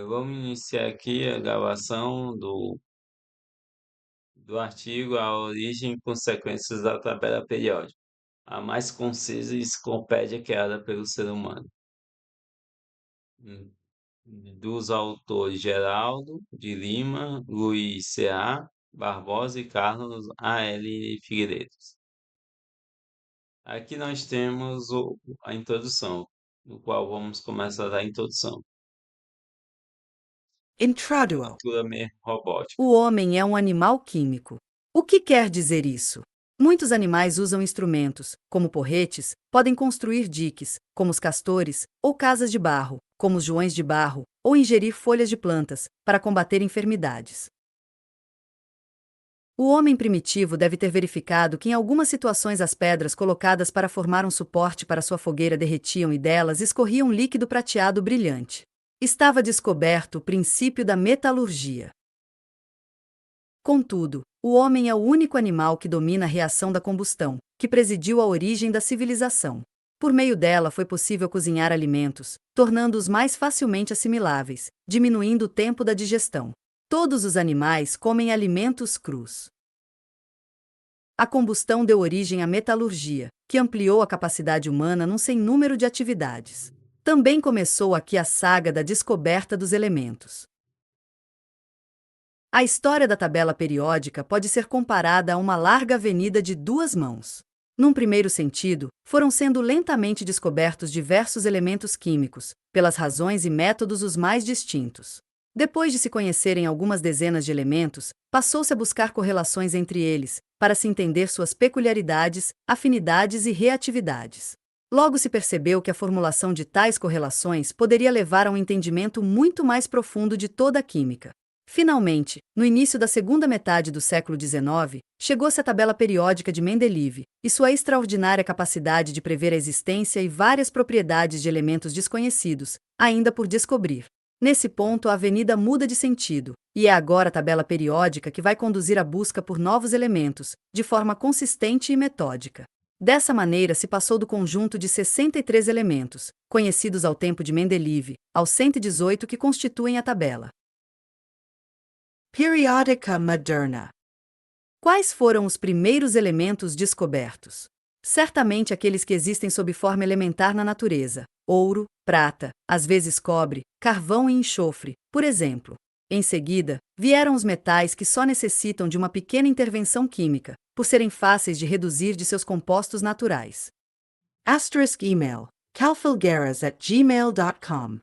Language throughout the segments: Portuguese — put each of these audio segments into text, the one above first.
Vamos iniciar aqui a gravação do artigo A Origem e Consequências da Tabela Periódica, a mais concisa enciclopédia criada pelo ser humano. Hum, Dos autores Geraldo de Lima, Luiz C.A. Barbosa e Carlos A.L. Figueiredo. Aqui nós temos a introdução, no qual vamos começar a introdução. Introduo. Cultura robótica. O homem é um animal químico. O que quer dizer isso? Muitos animais usam instrumentos, como porretes, podem construir diques, como os castores, ou casas de barro, como os joões de barro, ou ingerir folhas de plantas, para combater enfermidades. O homem primitivo deve ter verificado que em algumas situações as pedras colocadas para formar um suporte para sua fogueira derretiam e delas escorria um líquido prateado brilhante. Estava descoberto o princípio da metalurgia. Contudo, o homem é o único animal que domina a reação da combustão, que presidiu a origem da civilização. Por meio dela foi possível cozinhar alimentos, tornando-os mais facilmente assimiláveis, diminuindo o tempo da digestão. Todos os animais comem alimentos crus. A combustão deu origem à metalurgia, que ampliou a capacidade humana num sem número de atividades. Também começou aqui a saga da descoberta dos elementos. A história da tabela periódica pode ser comparada a uma larga avenida de duas mãos. Num primeiro sentido, foram sendo lentamente descobertos diversos elementos químicos, pelas razões e métodos os mais distintos. Depois de se conhecerem algumas dezenas de elementos, passou-se a buscar correlações entre eles, para se entender suas peculiaridades, afinidades e reatividades. Logo se percebeu que a formulação de tais correlações poderia levar a um entendimento muito mais profundo de toda a química. Finalmente, no início da segunda metade do século XIX, chegou-se a tabela periódica de Mendeleev e sua extraordinária capacidade de prever a existência e várias propriedades de elementos desconhecidos, ainda por descobrir. Nesse ponto, a avenida muda de sentido, e é agora a tabela periódica que vai conduzir a busca por novos elementos, de forma consistente e metódica. Dessa maneira, se passou do conjunto de 63 elementos, conhecidos ao tempo de Mendeleev, aos 118 que constituem a tabela. Periódica moderna. Quais foram os primeiros elementos descobertos? Certamente aqueles que existem sob forma elementar na natureza: ouro, prata, às vezes cobre, carvão e enxofre, por exemplo. Em seguida, vieram os metais que só necessitam de uma pequena intervenção química, por serem fáceis de reduzir de seus compostos naturais. *email calfilgueras@gmail.com.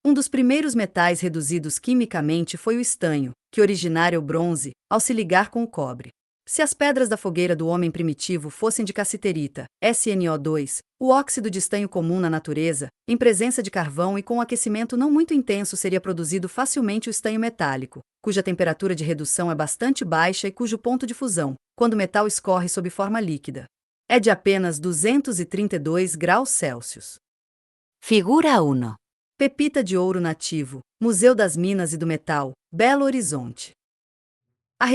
Um dos primeiros metais reduzidos quimicamente foi o estanho, que originara o bronze, ao se ligar com o cobre. Se as pedras da fogueira do homem primitivo fossem de cassiterita, SnO2, o óxido de estanho comum na natureza, em presença de carvão e com um aquecimento não muito intenso seria produzido facilmente o estanho metálico, cuja temperatura de redução é bastante baixa e cujo ponto de fusão, quando o metal escorre sob forma líquida, é de apenas 232 graus Celsius. Figura 1. Pepita de ouro nativo, Museu das Minas e do Metal, Belo Horizonte. A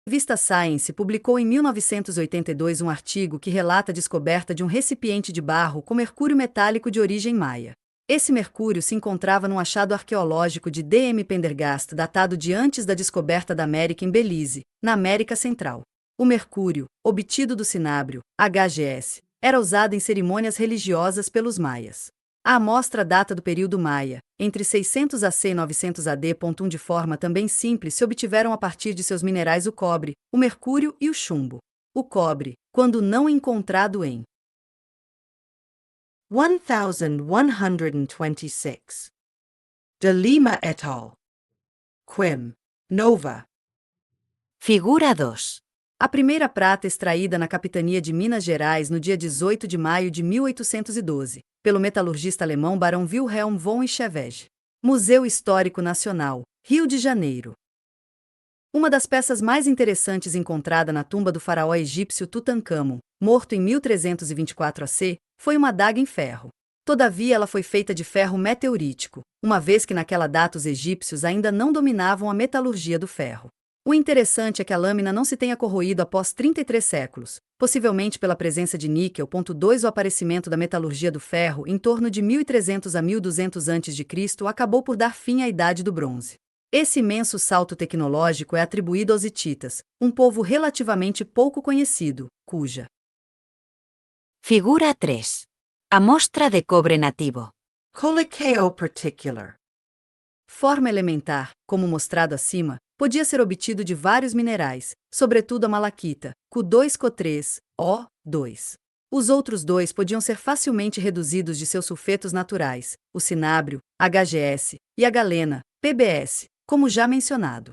revista Science publicou em 1982 um artigo que relata a descoberta de um recipiente de barro com mercúrio metálico de origem maia. Esse mercúrio se encontrava num achado arqueológico de D.M. Pendergast datado de antes da descoberta da América em Belize, na América Central. O mercúrio, obtido do cinábrio, HGS, era usado em cerimônias religiosas pelos maias. A amostra data do período maia, entre 600 AC e 900 AD. De forma também simples se obtiveram a partir de seus minerais o cobre, o mercúrio e o chumbo. O cobre, quando não encontrado em 1126. De Lima et al. Quim. Nova. Figura 2. A primeira prata extraída na capitania de Minas Gerais no dia 18 de maio de 1812, pelo metalurgista alemão Barão Wilhelm von Schewege. Museu Histórico Nacional, Rio de Janeiro. Uma das peças mais interessantes encontrada na tumba do faraó egípcio Tutancâmon, morto em 1324 AC, foi uma adaga em ferro. Todavia ela foi feita de ferro meteorítico, uma vez que naquela data os egípcios ainda não dominavam a metalurgia do ferro. O interessante é que a lâmina não se tenha corroído após 33 séculos, possivelmente pela presença de níquel. 2 O aparecimento da metalurgia do ferro em torno de 1300 a 1200 a.C. acabou por dar fim à Idade do Bronze. Esse imenso salto tecnológico é atribuído aos hititas, um povo relativamente pouco conhecido, cuja Figura 3. Amostra de cobre nativo. Coliqueo particular forma elementar, como mostrado acima, podia ser obtido de vários minerais, sobretudo a malaquita, Cu2Co3, O2. Os outros dois podiam ser facilmente reduzidos de seus sulfetos naturais, o cinábrio, HGS, e a galena, PBS, como já mencionado.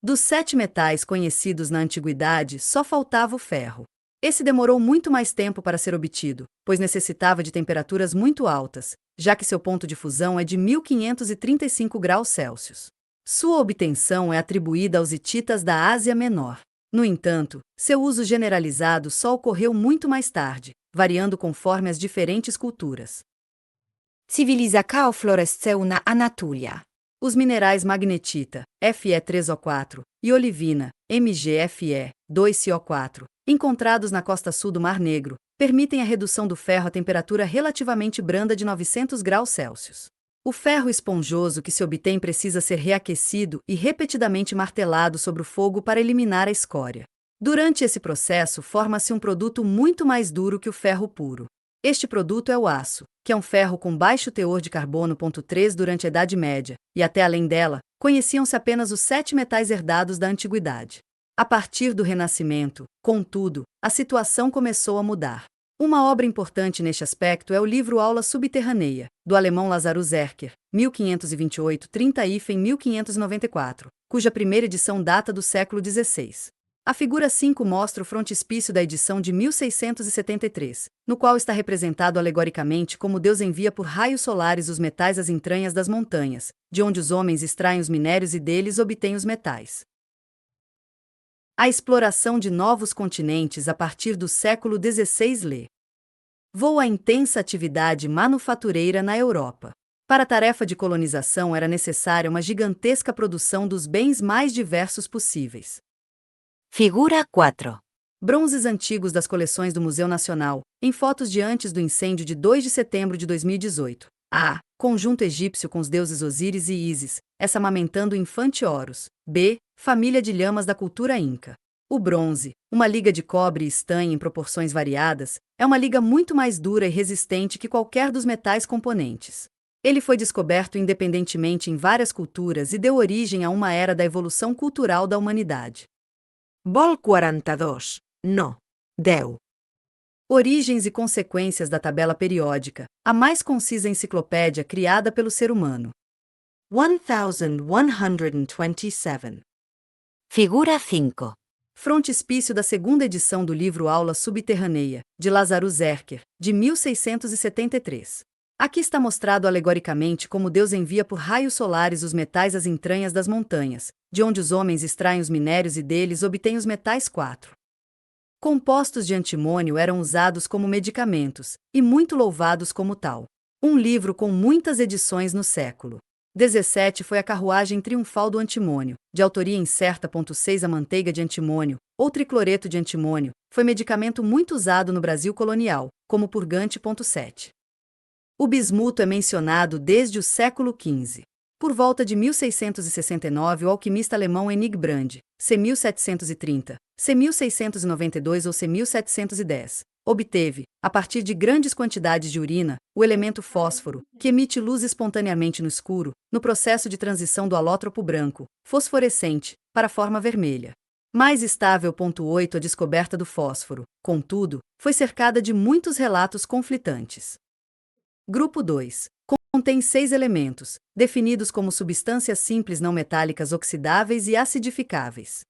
Dos 7 metais conhecidos na antiguidade, só faltava o ferro. Esse demorou muito mais tempo para ser obtido, pois necessitava de temperaturas muito altas, já que seu ponto de fusão é de 1535 graus Celsius. Sua obtenção é atribuída aos hititas da Ásia Menor. No entanto, seu uso generalizado só ocorreu muito mais tarde, variando conforme as diferentes culturas. Civilização floresceu na Anatólia. Os minerais magnetita, Fe3O4, e olivina, MgFe2CO4, encontrados na costa sul do Mar Negro, permitem a redução do ferro a temperatura relativamente branda de 900 graus Celsius. O ferro esponjoso que se obtém precisa ser reaquecido e repetidamente martelado sobre o fogo para eliminar a escória. Durante esse processo, forma-se um produto muito mais duro que o ferro puro. Este produto é o aço, que é um ferro com baixo teor de carbono. 3 Durante a Idade Média, e até além dela, conheciam-se apenas os 7 metais herdados da antiguidade. A partir do Renascimento, contudo, a situação começou a mudar. Uma obra importante neste aspecto é o livro Aula Subterrânea, do alemão Lazarus Erker, 1528-30 cuja primeira edição data do século XVI. A figura 5 mostra o frontispício da edição de 1673, no qual está representado alegoricamente como Deus envia por raios solares os metais às entranhas das montanhas, de onde os homens extraem os minérios e deles obtêm os metais. A exploração de novos continentes a partir do século XVI levou à intensa atividade manufatureira na Europa. Para a tarefa de colonização era necessária uma gigantesca produção dos bens mais diversos possíveis. Figura 4. Bronzes antigos das coleções do Museu Nacional, em fotos de antes do incêndio de 2 de setembro de 2018. A. Conjunto egípcio com os deuses Osíris e Ísis, essa amamentando o infante Horus. B. Família de lhamas da cultura inca. O bronze, uma liga de cobre e estanho em proporções variadas, é uma liga muito mais dura e resistente que qualquer dos metais componentes. Ele foi descoberto independentemente em várias culturas e deu origem a uma era da evolução cultural da humanidade. Vol 42. No. Deu. Origens e consequências da tabela periódica, a mais concisa enciclopédia criada pelo ser humano. 1127. Figura 5. Frontispício da segunda edição do livro Aula Subterrânea, de Lazarus Erker, de 1673. Aqui está mostrado alegoricamente como Deus envia por raios solares os metais às entranhas das montanhas, de onde os homens extraem os minérios e deles obtêm os metais 4. Compostos de antimônio eram usados como medicamentos, e muito louvados como tal. Um livro com muitas edições no século XVII foi A Carruagem Triunfal do Antimônio, de autoria incerta. 6 A manteiga de antimônio, ou tricloreto de antimônio, foi medicamento muito usado no Brasil colonial, como purgante. 7. O bismuto é mencionado desde o século XV. Por volta de 1669, o alquimista alemão Hennig Brand, c. 1730, c. 1692 ou c. 1710, obteve, a partir de grandes quantidades de urina, o elemento fósforo, que emite luz espontaneamente no escuro, no processo de transição do alótropo branco, fosforescente, para a forma vermelha. Mais estável. 8 A descoberta do fósforo, contudo, foi cercada de muitos relatos conflitantes. Grupo 2. Contém 6 elementos, definidos como substâncias simples não metálicas oxidáveis e acidificáveis.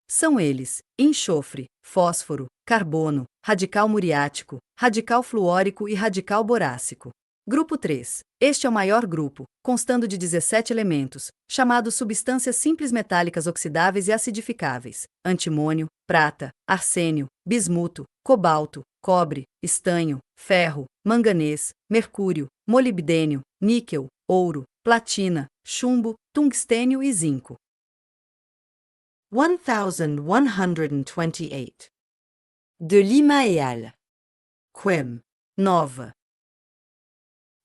São eles: enxofre, fósforo, carbono, radical muriático, radical fluórico e radical borácico. Grupo 3. Este é o maior grupo, constando de 17 elementos, chamados substâncias simples metálicas oxidáveis e acidificáveis: antimônio, prata, arsênio, bismuto, cobalto, cobre, estanho, ferro, manganês, mercúrio, molibdênio, níquel, ouro, platina, chumbo, tungstênio e zinco. 1128. De Lima et al. Quem. Nova.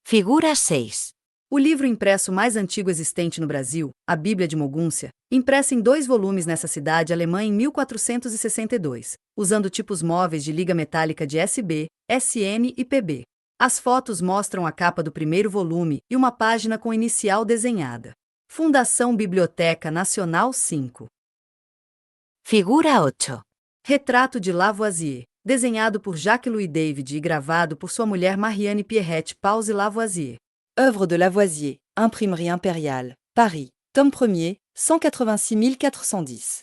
Figura 6. O livro impresso mais antigo existente no Brasil, a Bíblia de Mogúncia, impressa em 2 volumes nessa cidade alemã em 1462, usando tipos móveis de liga metálica de SB, SN e PB. As fotos mostram a capa do primeiro volume e uma página com inicial desenhada. Fundação Biblioteca Nacional 5. Figura 8. Retrato de Lavoisier, desenhado por Jacques-Louis David e gravado por sua mulher Marianne Pierrette Pause Lavoisier. Œuvre de Lavoisier, Imprimerie Impériale, Paris, tome 1er, 186.410.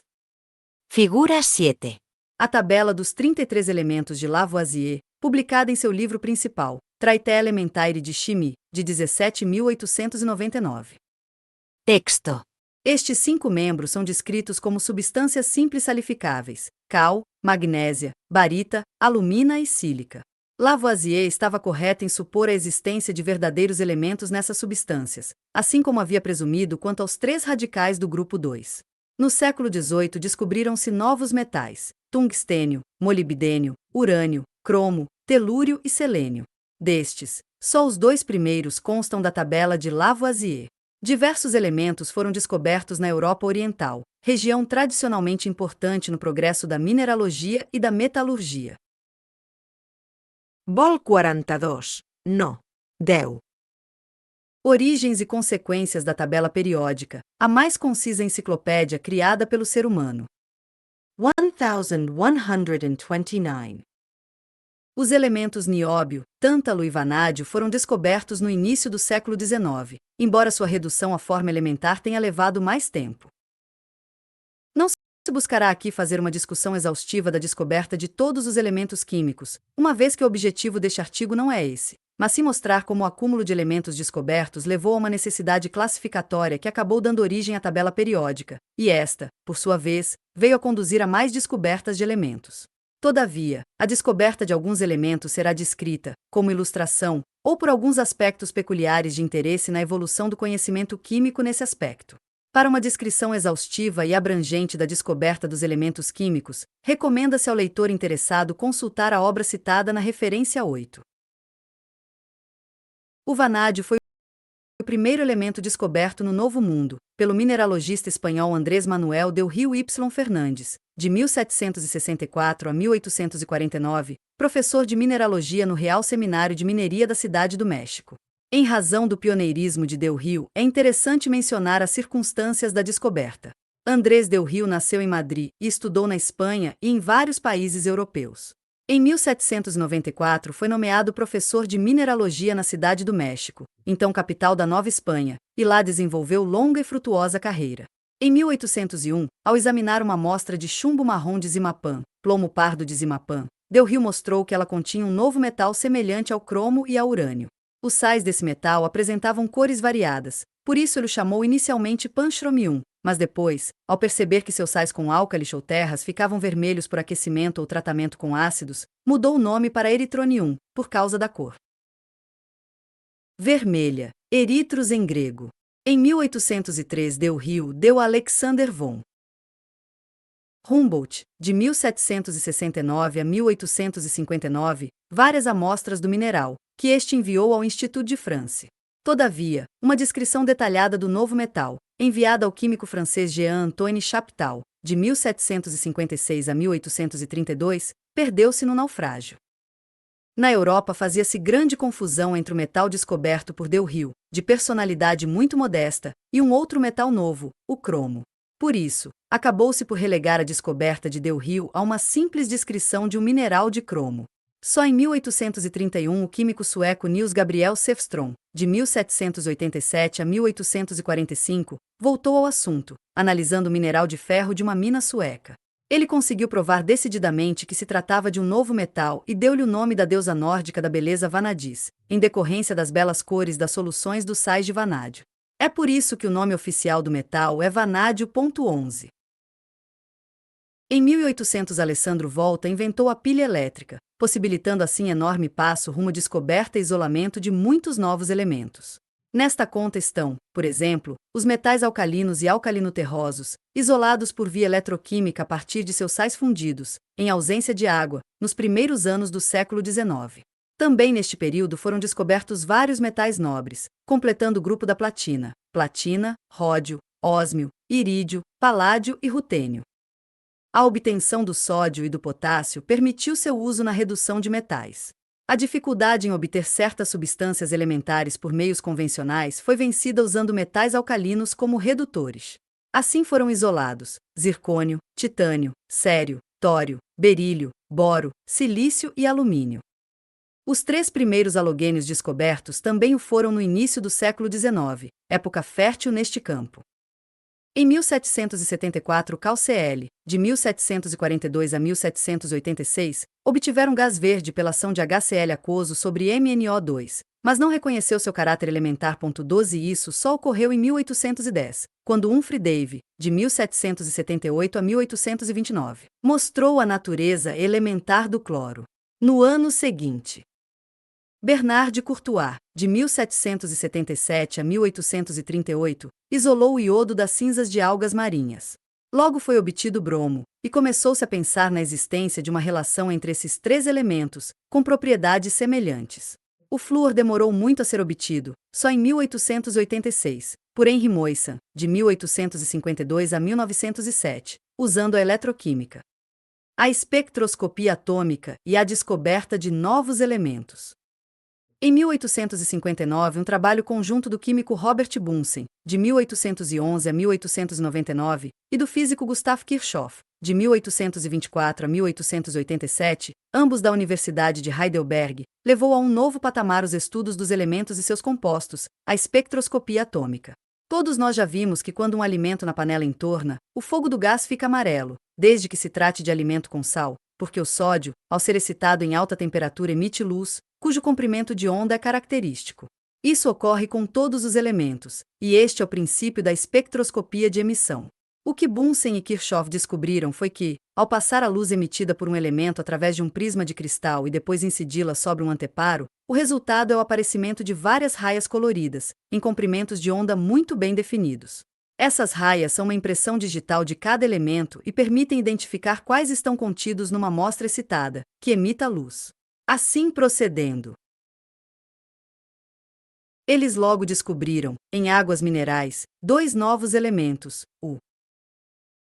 Figura 7. A tabela dos 33 elementos de Lavoisier, publicada em seu livro principal, Traité Elementaire de Chimie, de 17.899. Texto. Estes 5 membros são descritos como substâncias simples salificáveis: cal, magnésia, barita, alumina e sílica. Lavoisier estava correto em supor a existência de verdadeiros elementos nessas substâncias, assim como havia presumido quanto aos 3 radicais do grupo 2. No século XVIII descobriram-se novos metais: tungstênio, molibdênio, urânio, cromo, telúrio e selênio. Destes, só os 2 primeiros constam da tabela de Lavoisier. Diversos elementos foram descobertos na Europa Oriental, região tradicionalmente importante no progresso da mineralogia e da metalurgia. Vol 42. No. 10. Origens e consequências da tabela periódica, a mais concisa enciclopédia criada pelo ser humano. 1129. Os elementos nióbio, tântalo e vanádio foram descobertos no início do século XIX, embora sua redução à forma elementar tenha levado mais tempo. Não se buscará aqui fazer uma discussão exaustiva da descoberta de todos os elementos químicos, uma vez que o objetivo deste artigo não é esse, mas sim mostrar como o acúmulo de elementos descobertos levou a uma necessidade classificatória que acabou dando origem à tabela periódica, e esta, por sua vez, veio a conduzir a mais descobertas de elementos. Todavia, a descoberta de alguns elementos será descrita, como ilustração, ou por alguns aspectos peculiares de interesse na evolução do conhecimento químico nesse aspecto. Para uma descrição exaustiva e abrangente da descoberta dos elementos químicos, recomenda-se ao leitor interessado consultar a obra citada na referência 8. O vanádio foi o primeiro elemento descoberto no Novo Mundo, pelo mineralogista espanhol Andrés Manuel del Rio y Fernández, de 1764 a 1849, professor de mineralogia no Real Seminário de Mineria da Cidade do México. Em razão do pioneirismo de Del Rio, é interessante mencionar as circunstâncias da descoberta. Andrés del Rio nasceu em Madrid e estudou na Espanha e em vários países europeus. Em 1794 foi nomeado professor de mineralogia na Cidade do México, então capital da Nova Espanha, e lá desenvolveu longa e frutuosa carreira. Em 1801, ao examinar uma amostra de chumbo marrom de Zimapán, plomo pardo de Zimapán, Del Rio mostrou que ela continha um novo metal semelhante ao cromo e ao urânio. Os sais desse metal apresentavam cores variadas, por isso ele o chamou inicialmente panchromium, mas depois, ao perceber que seus sais com álcalis ou terras ficavam vermelhos por aquecimento ou tratamento com ácidos, mudou o nome para eritronium, por causa da cor vermelha, eritros em grego. Em 1803 Del Rio deu a Alexander von Humboldt, de 1769 a 1859, várias amostras do mineral, que este enviou ao Institut de France. Todavia, uma descrição detalhada do novo metal, enviada ao químico francês Jean-Antoine Chaptal, de 1756 a 1832, perdeu-se no naufrágio. Na Europa fazia-se grande confusão entre o metal descoberto por Del Rio, de personalidade muito modesta, e um outro metal novo, o cromo. Por isso, acabou-se por relegar a descoberta de Del Rio a uma simples descrição de um mineral de cromo. Só em 1831 o químico sueco Niels Gabriel Säfström, de 1787 a 1845, voltou ao assunto, analisando o mineral de ferro de uma mina sueca. Ele conseguiu provar decididamente que se tratava de um novo metal e deu-lhe o nome da deusa nórdica da beleza Vanadis, em decorrência das belas cores das soluções dos sais de vanádio. É por isso que o nome oficial do metal é vanádio.11. Em 1800 Alessandro Volta inventou a pilha elétrica, possibilitando assim enorme passo rumo à descoberta e isolamento de muitos novos elementos. Nesta conta estão, por exemplo, os metais alcalinos e alcalino-terrosos, isolados por via eletroquímica a partir de seus sais fundidos, em ausência de água, nos primeiros anos do século XIX. Também neste período foram descobertos vários metais nobres, completando o grupo da platina: platina, ródio, ósmio, irídio, paládio e rutênio. A obtenção do sódio e do potássio permitiu seu uso na redução de metais. A dificuldade em obter certas substâncias elementares por meios convencionais foi vencida usando metais alcalinos como redutores. Assim foram isolados zircônio, titânio, cério, tório, berílio, boro, silício e alumínio. Os 3 primeiros halogênios descobertos também o foram no início do século XIX, época fértil neste campo. Em 1774, CalCl, de 1742 a 1786, obtiveram gás verde pela ação de HCl aquoso sobre MnO2, mas não reconheceu seu caráter elementar. 12 Isso só ocorreu em 1810, quando Humphrey Davy, de 1778 a 1829, mostrou a natureza elementar do cloro. No ano seguinte, Bernard de Courtois, de 1777 a 1838, isolou o iodo das cinzas de algas marinhas. Logo foi obtido bromo, e começou-se a pensar na existência de uma relação entre esses 3 elementos, com propriedades semelhantes. O flúor demorou muito a ser obtido, só em 1886, por Henry Moissan, de 1852 a 1907, usando a eletroquímica, a espectroscopia atômica e a descoberta de novos elementos. Em 1859, um trabalho conjunto do químico Robert Bunsen, de 1811 a 1899, e do físico Gustav Kirchhoff, de 1824 a 1887, ambos da Universidade de Heidelberg, levou a um novo patamar os estudos dos elementos e seus compostos, a espectroscopia atômica. Todos nós já vimos que quando um alimento na panela entorna, o fogo do gás fica amarelo, desde que se trate de alimento com sal, porque o sódio, ao ser excitado em alta temperatura, emite luz, cujo comprimento de onda é característico. Isso ocorre com todos os elementos, e este é o princípio da espectroscopia de emissão. O que Bunsen e Kirchhoff descobriram foi que, ao passar a luz emitida por um elemento através de um prisma de cristal e depois incidi-la sobre um anteparo, o resultado é o aparecimento de várias raias coloridas, em comprimentos de onda muito bem definidos. Essas raias são uma impressão digital de cada elemento e permitem identificar quais estão contidos numa amostra excitada, que emita luz. Assim procedendo, eles logo descobriram, em águas minerais, 2 novos elementos, o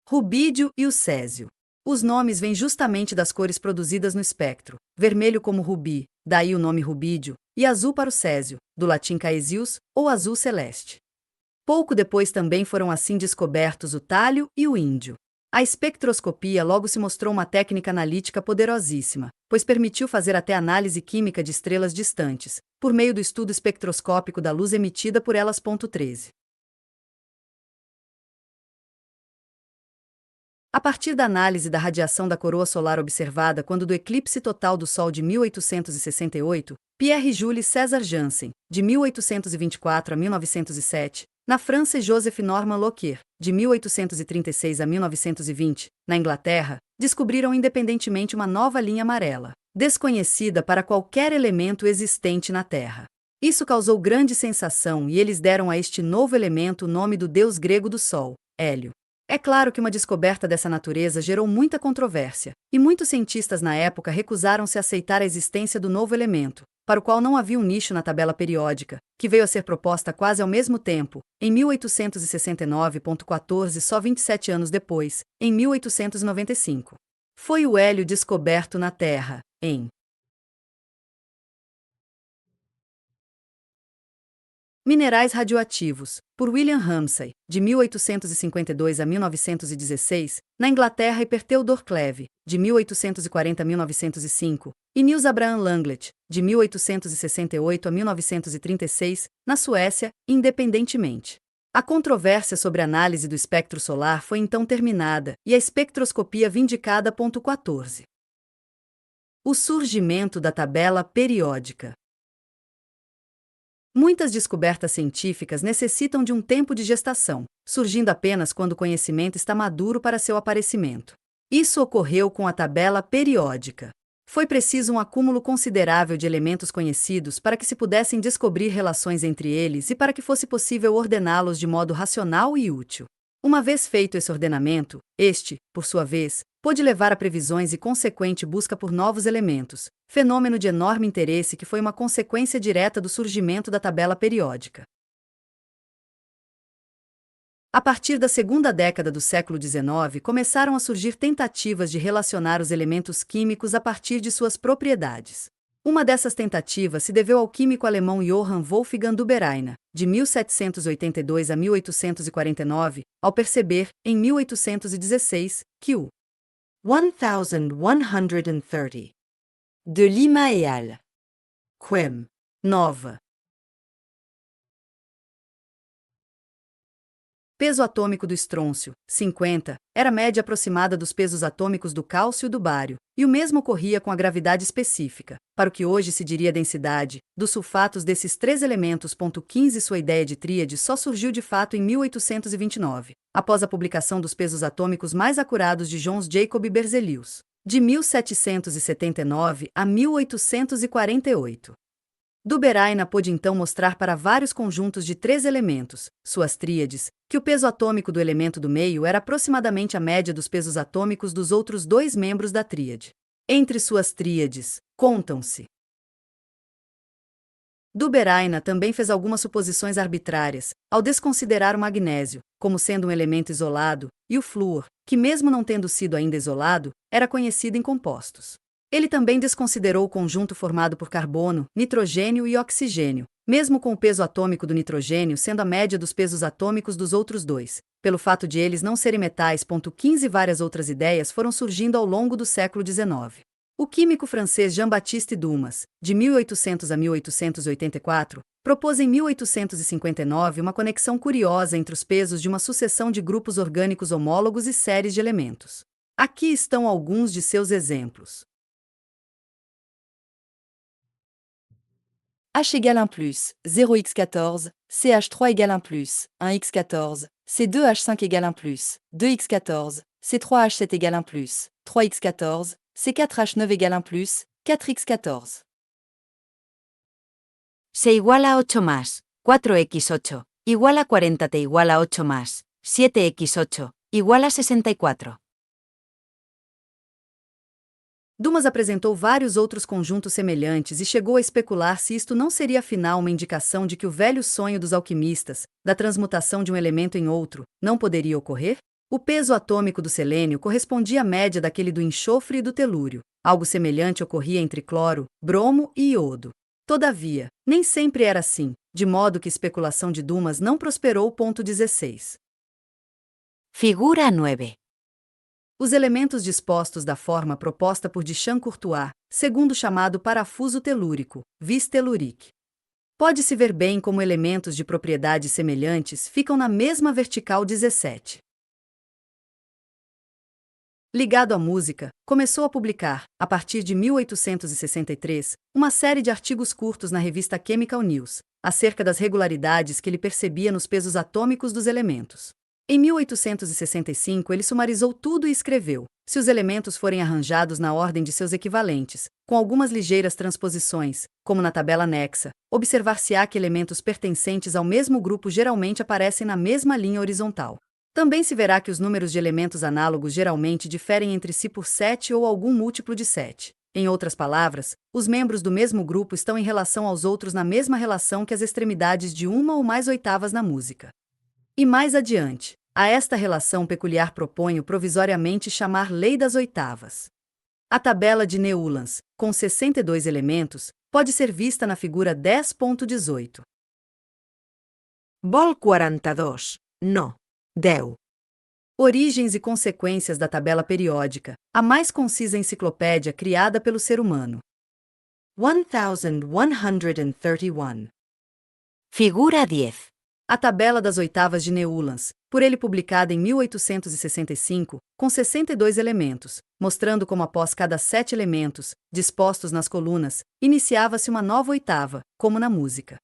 rubídio e o césio. Os nomes vêm justamente das cores produzidas no espectro: vermelho como rubi, daí o nome rubídio, e azul para o césio, do latim caesius, ou azul celeste. Pouco depois também foram assim descobertos o tálio e o índio. A espectroscopia logo se mostrou uma técnica analítica poderosíssima, pois permitiu fazer até análise química de estrelas distantes, por meio do estudo espectroscópico da luz emitida por elas. 13. A partir da análise da radiação da coroa solar observada quando do eclipse total do Sol de 1868, Pierre-Jules César Janssen, de 1824 a 1907, na França, e Joseph Norman Lockyer, de 1836 a 1920, na Inglaterra, descobriram independentemente uma nova linha amarela, desconhecida para qualquer elemento existente na Terra. Isso causou grande sensação e eles deram a este novo elemento o nome do deus grego do Sol, Hélio. É claro que uma descoberta dessa natureza gerou muita controvérsia, e muitos cientistas na época recusaram-se a aceitar a existência do novo elemento, para o qual não havia um nicho na tabela periódica, que veio a ser proposta quase ao mesmo tempo, em 1869.14, só 27 anos depois, em 1895. Foi o hélio descoberto na Terra, em Minerais Radioativos, por William Ramsay, de 1852 a 1916, na Inglaterra, e per Theodor Cleve, de 1840 a 1905, e Niels Abraham Langlet, de 1868 a 1936, na Suécia, independentemente. A controvérsia sobre a análise do espectro solar foi então terminada, e a espectroscopia vindicada. 14. O surgimento da tabela periódica. Muitas descobertas científicas necessitam de um tempo de gestação, surgindo apenas quando o conhecimento está maduro para seu aparecimento. Isso ocorreu com a tabela periódica. Foi preciso um acúmulo considerável de elementos conhecidos para que se pudessem descobrir relações entre eles e para que fosse possível ordená-los de modo racional e útil. Uma vez feito esse ordenamento, este, por sua vez, pôde levar a previsões e consequente busca por novos elementos, fenômeno de enorme interesse que foi uma consequência direta do surgimento da tabela periódica. A partir da segunda década do século XIX, começaram a surgir tentativas de relacionar os elementos químicos a partir de suas propriedades. Uma dessas tentativas se deveu ao químico alemão Johann Wolfgang Duberaina, de 1782 a 1849, ao perceber, em 1816, que o 1130 de Lima et al. Quem. Nova. Peso atômico do estrôncio, 50, era a média aproximada dos pesos atômicos do cálcio e do bário, e o mesmo ocorria com a gravidade específica, para o que hoje se diria densidade, dos sulfatos desses três elementos. 15 Sua ideia de tríade só surgiu de fato em 1829, após a publicação dos pesos atômicos mais acurados de Jöns Jacob Berzelius, de 1779 a 1848. Duberaina pôde então mostrar para vários conjuntos de três elementos, suas tríades, que o peso atômico do elemento do meio era aproximadamente a média dos pesos atômicos dos outros dois membros da tríade. Entre suas tríades, contam-se. Duberaina também fez algumas suposições arbitrárias, ao desconsiderar o magnésio, como sendo um elemento isolado, e o flúor, que mesmo não tendo sido ainda isolado, era conhecido em compostos. Ele também desconsiderou o conjunto formado por carbono, nitrogênio e oxigênio, mesmo com o peso atômico do nitrogênio sendo a média dos pesos atômicos dos outros dois, pelo fato de eles não serem metais. 15 Várias outras ideias foram surgindo ao longo do século XIX. O químico francês Jean-Baptiste Dumas, de 1800 a 1884, propôs em 1859 uma conexão curiosa entre os pesos de uma sucessão de grupos orgânicos homólogos e séries de elementos. Aqui estão alguns de seus exemplos. H égale 1 plus, 0x14, CH3 égale 1 plus, 1x14, C2H5 égale 1 plus, 2x14, C3H7 égale 1 plus, 3x14, C4H9 égale 1 plus, 4x14. Se igual a 8 más 4x8, igual a 40 te igual a 8 más 7x8, igual a 64. Dumas apresentou vários outros conjuntos semelhantes e chegou a especular se isto não seria afinal uma indicação de que o velho sonho dos alquimistas, da transmutação de um elemento em outro, não poderia ocorrer? O peso atômico do selênio correspondia à média daquele do enxofre e do telúrio. Algo semelhante ocorria entre cloro, bromo e iodo. Todavia, nem sempre era assim, de modo que a especulação de Dumas não prosperou. 16. Figura 9. Os elementos dispostos da forma proposta por Duchamp-Courtois, segundo o chamado parafuso telúrico, vis tellurique. Pode-se ver bem como elementos de propriedades semelhantes ficam na mesma vertical. 17. Ligado à música, começou a publicar, a partir de 1863, uma série de artigos curtos na revista Chemical News, acerca das regularidades que ele percebia nos pesos atômicos dos elementos. Em 1865, ele sumarizou tudo e escreveu: se os elementos forem arranjados na ordem de seus equivalentes, com algumas ligeiras transposições, como na tabela anexa, observar-se-á que elementos pertencentes ao mesmo grupo geralmente aparecem na mesma linha horizontal. Também se verá que os números de elementos análogos geralmente diferem entre si por 7 ou algum múltiplo de 7. Em outras palavras, os membros do mesmo grupo estão em relação aos outros na mesma relação que as extremidades de uma ou mais oitavas na música. E mais adiante, a esta relação peculiar proponho provisoriamente chamar Lei das Oitavas. A tabela de Newlands, com 62 elementos, pode ser vista na figura 10.18. Vol 42. No. 10. Origens e consequências da tabela periódica, a mais concisa enciclopédia criada pelo ser humano. 1131. Figura 10. A tabela das oitavas de Newlands, por ele publicada em 1865, com 62 elementos, mostrando como após cada 7 elementos, dispostos nas colunas, iniciava-se uma nova oitava, como na música.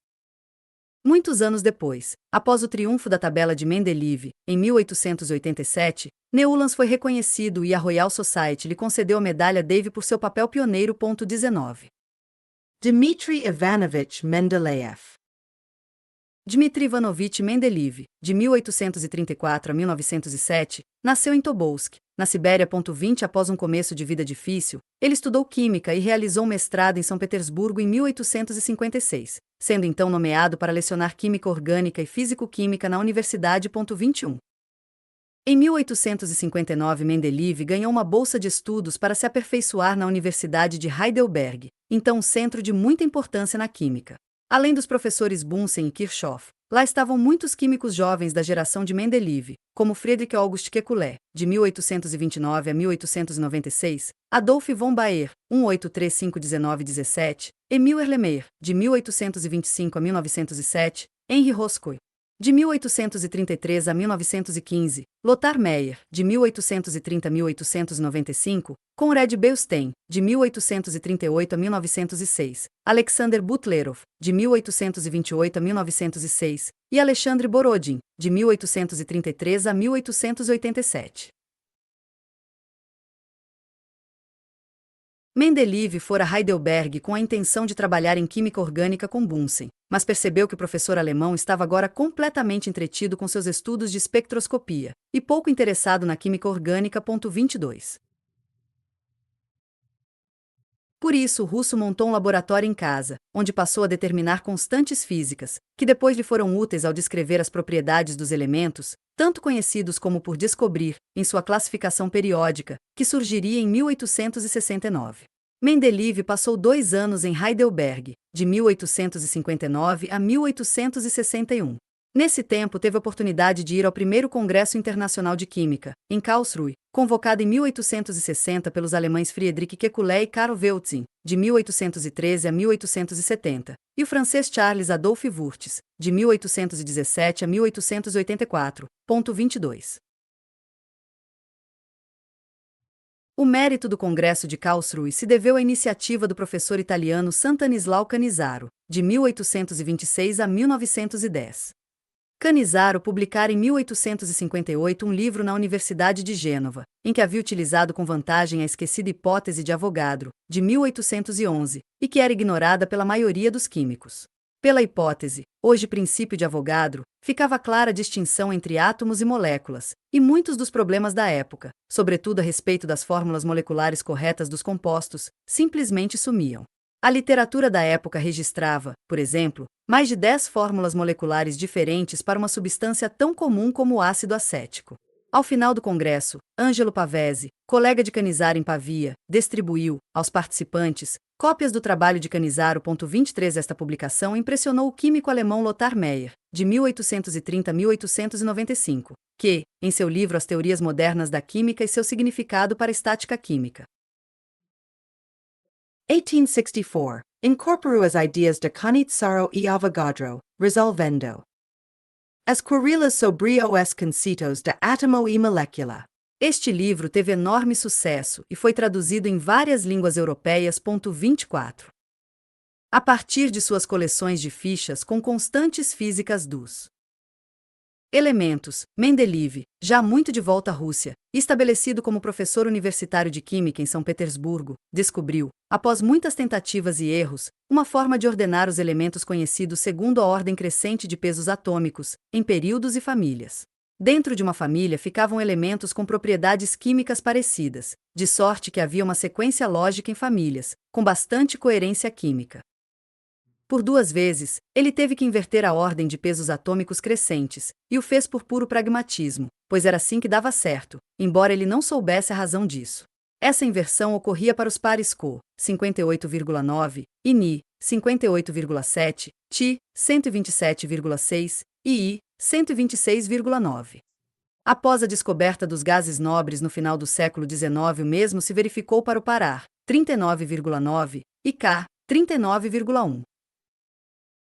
Muitos anos depois, após o triunfo da tabela de Mendeleev, em 1887, Newlands foi reconhecido e a Royal Society lhe concedeu a medalha Dave por seu papel pioneiro. 19. Dmitry Ivanovich Mendeleev. Dmitry Ivanovich Mendeleev, de 1834 a 1907, nasceu em Tobolsk, na Sibéria. 20 Após um começo de vida difícil, ele estudou química e realizou um mestrado em São Petersburgo em 1856, sendo então nomeado para lecionar química orgânica e físico-química na Universidade. 21. Em 1859, Mendeleev ganhou uma bolsa de estudos para se aperfeiçoar na Universidade de Heidelberg, então um centro de muita importância na química. Além dos professores Bunsen e Kirchhoff, lá estavam muitos químicos jovens da geração de Mendeleev, como Friedrich August Kekulé, de 1829 a 1896, Adolf von Baer, 1835-1917, Emil Erlenmeyer, de 1825 a 1907, Henri Roscoe, de 1833 a 1915, Lothar Meyer, de 1830 a 1895, Conrad Beilstein, de 1838 a 1906, Alexander Butlerov, de 1828 a 1906, e Alexandre Borodin, de 1833 a 1887. Mendeleev fora a Heidelberg com a intenção de trabalhar em química orgânica com Bunsen, mas percebeu que o professor alemão estava agora completamente entretido com seus estudos de espectroscopia, e pouco interessado na química orgânica. 22. Por isso, o russo montou um laboratório em casa, onde passou a determinar constantes físicas, que depois lhe foram úteis ao descrever as propriedades dos elementos, tanto conhecidos como por descobrir, em sua classificação periódica, que surgiria em 1869. Mendeleev passou 2 anos em Heidelberg, de 1859 a 1861. Nesse tempo teve a oportunidade de ir ao primeiro Congresso Internacional de Química, em Karlsruhe, convocado em 1860 pelos alemães Friedrich Kekulé e Karl Wöltzin, de 1813 a 1870, e o francês Charles Adolphe Wurtz, de 1817 a 1884. 22. O mérito do Congresso de Karlsruhe se deveu à iniciativa do professor italiano Sant'Anislau Canizaro, de 1826 a 1910. Canizaro publicara em 1858 um livro na Universidade de Gênova, em que havia utilizado com vantagem a esquecida hipótese de Avogadro, de 1811, e que era ignorada pela maioria dos químicos. Pela hipótese, hoje princípio de Avogadro, ficava clara a distinção entre átomos e moléculas, e muitos dos problemas da época, sobretudo a respeito das fórmulas moleculares corretas dos compostos, simplesmente sumiam. A literatura da época registrava, por exemplo, mais de 10 fórmulas moleculares diferentes para uma substância tão comum como o ácido acético. Ao final do congresso, Angelo Pavese, colega de Canizaro em Pavia, distribuiu, aos participantes, cópias do trabalho de Canizaro. 23 Esta publicação impressionou o químico alemão Lothar Meyer, de 1830 a 1895, que, em seu livro As Teorias Modernas da Química e seu Significado para a Estática Química, 1864, incorporou as ideas de Canizaro e Avogadro, resolvendo as querellas sobre os conceitos de átomo e molécula. Este livro teve enorme sucesso e foi traduzido em várias línguas europeias. 24. A partir de suas coleções de fichas com constantes físicas dos elementos, Mendeleev, já muito de volta à Rússia, estabelecido como professor universitário de química em São Petersburgo, descobriu, após muitas tentativas e erros, uma forma de ordenar os elementos conhecidos segundo a ordem crescente de pesos atômicos, em períodos e famílias. Dentro de uma família ficavam elementos com propriedades químicas parecidas, de sorte que havia uma sequência lógica em famílias, com bastante coerência química. Por 2 vezes, ele teve que inverter a ordem de pesos atômicos crescentes, e o fez por puro pragmatismo, pois era assim que dava certo, embora ele não soubesse a razão disso. Essa inversão ocorria para os pares Co, 58,9, e Ni, 58,7, Ti, 127,6, e I, 126,9. Após a descoberta dos gases nobres no final do século XIX, o mesmo se verificou para o par Ar, 39,9, e K, 39,1.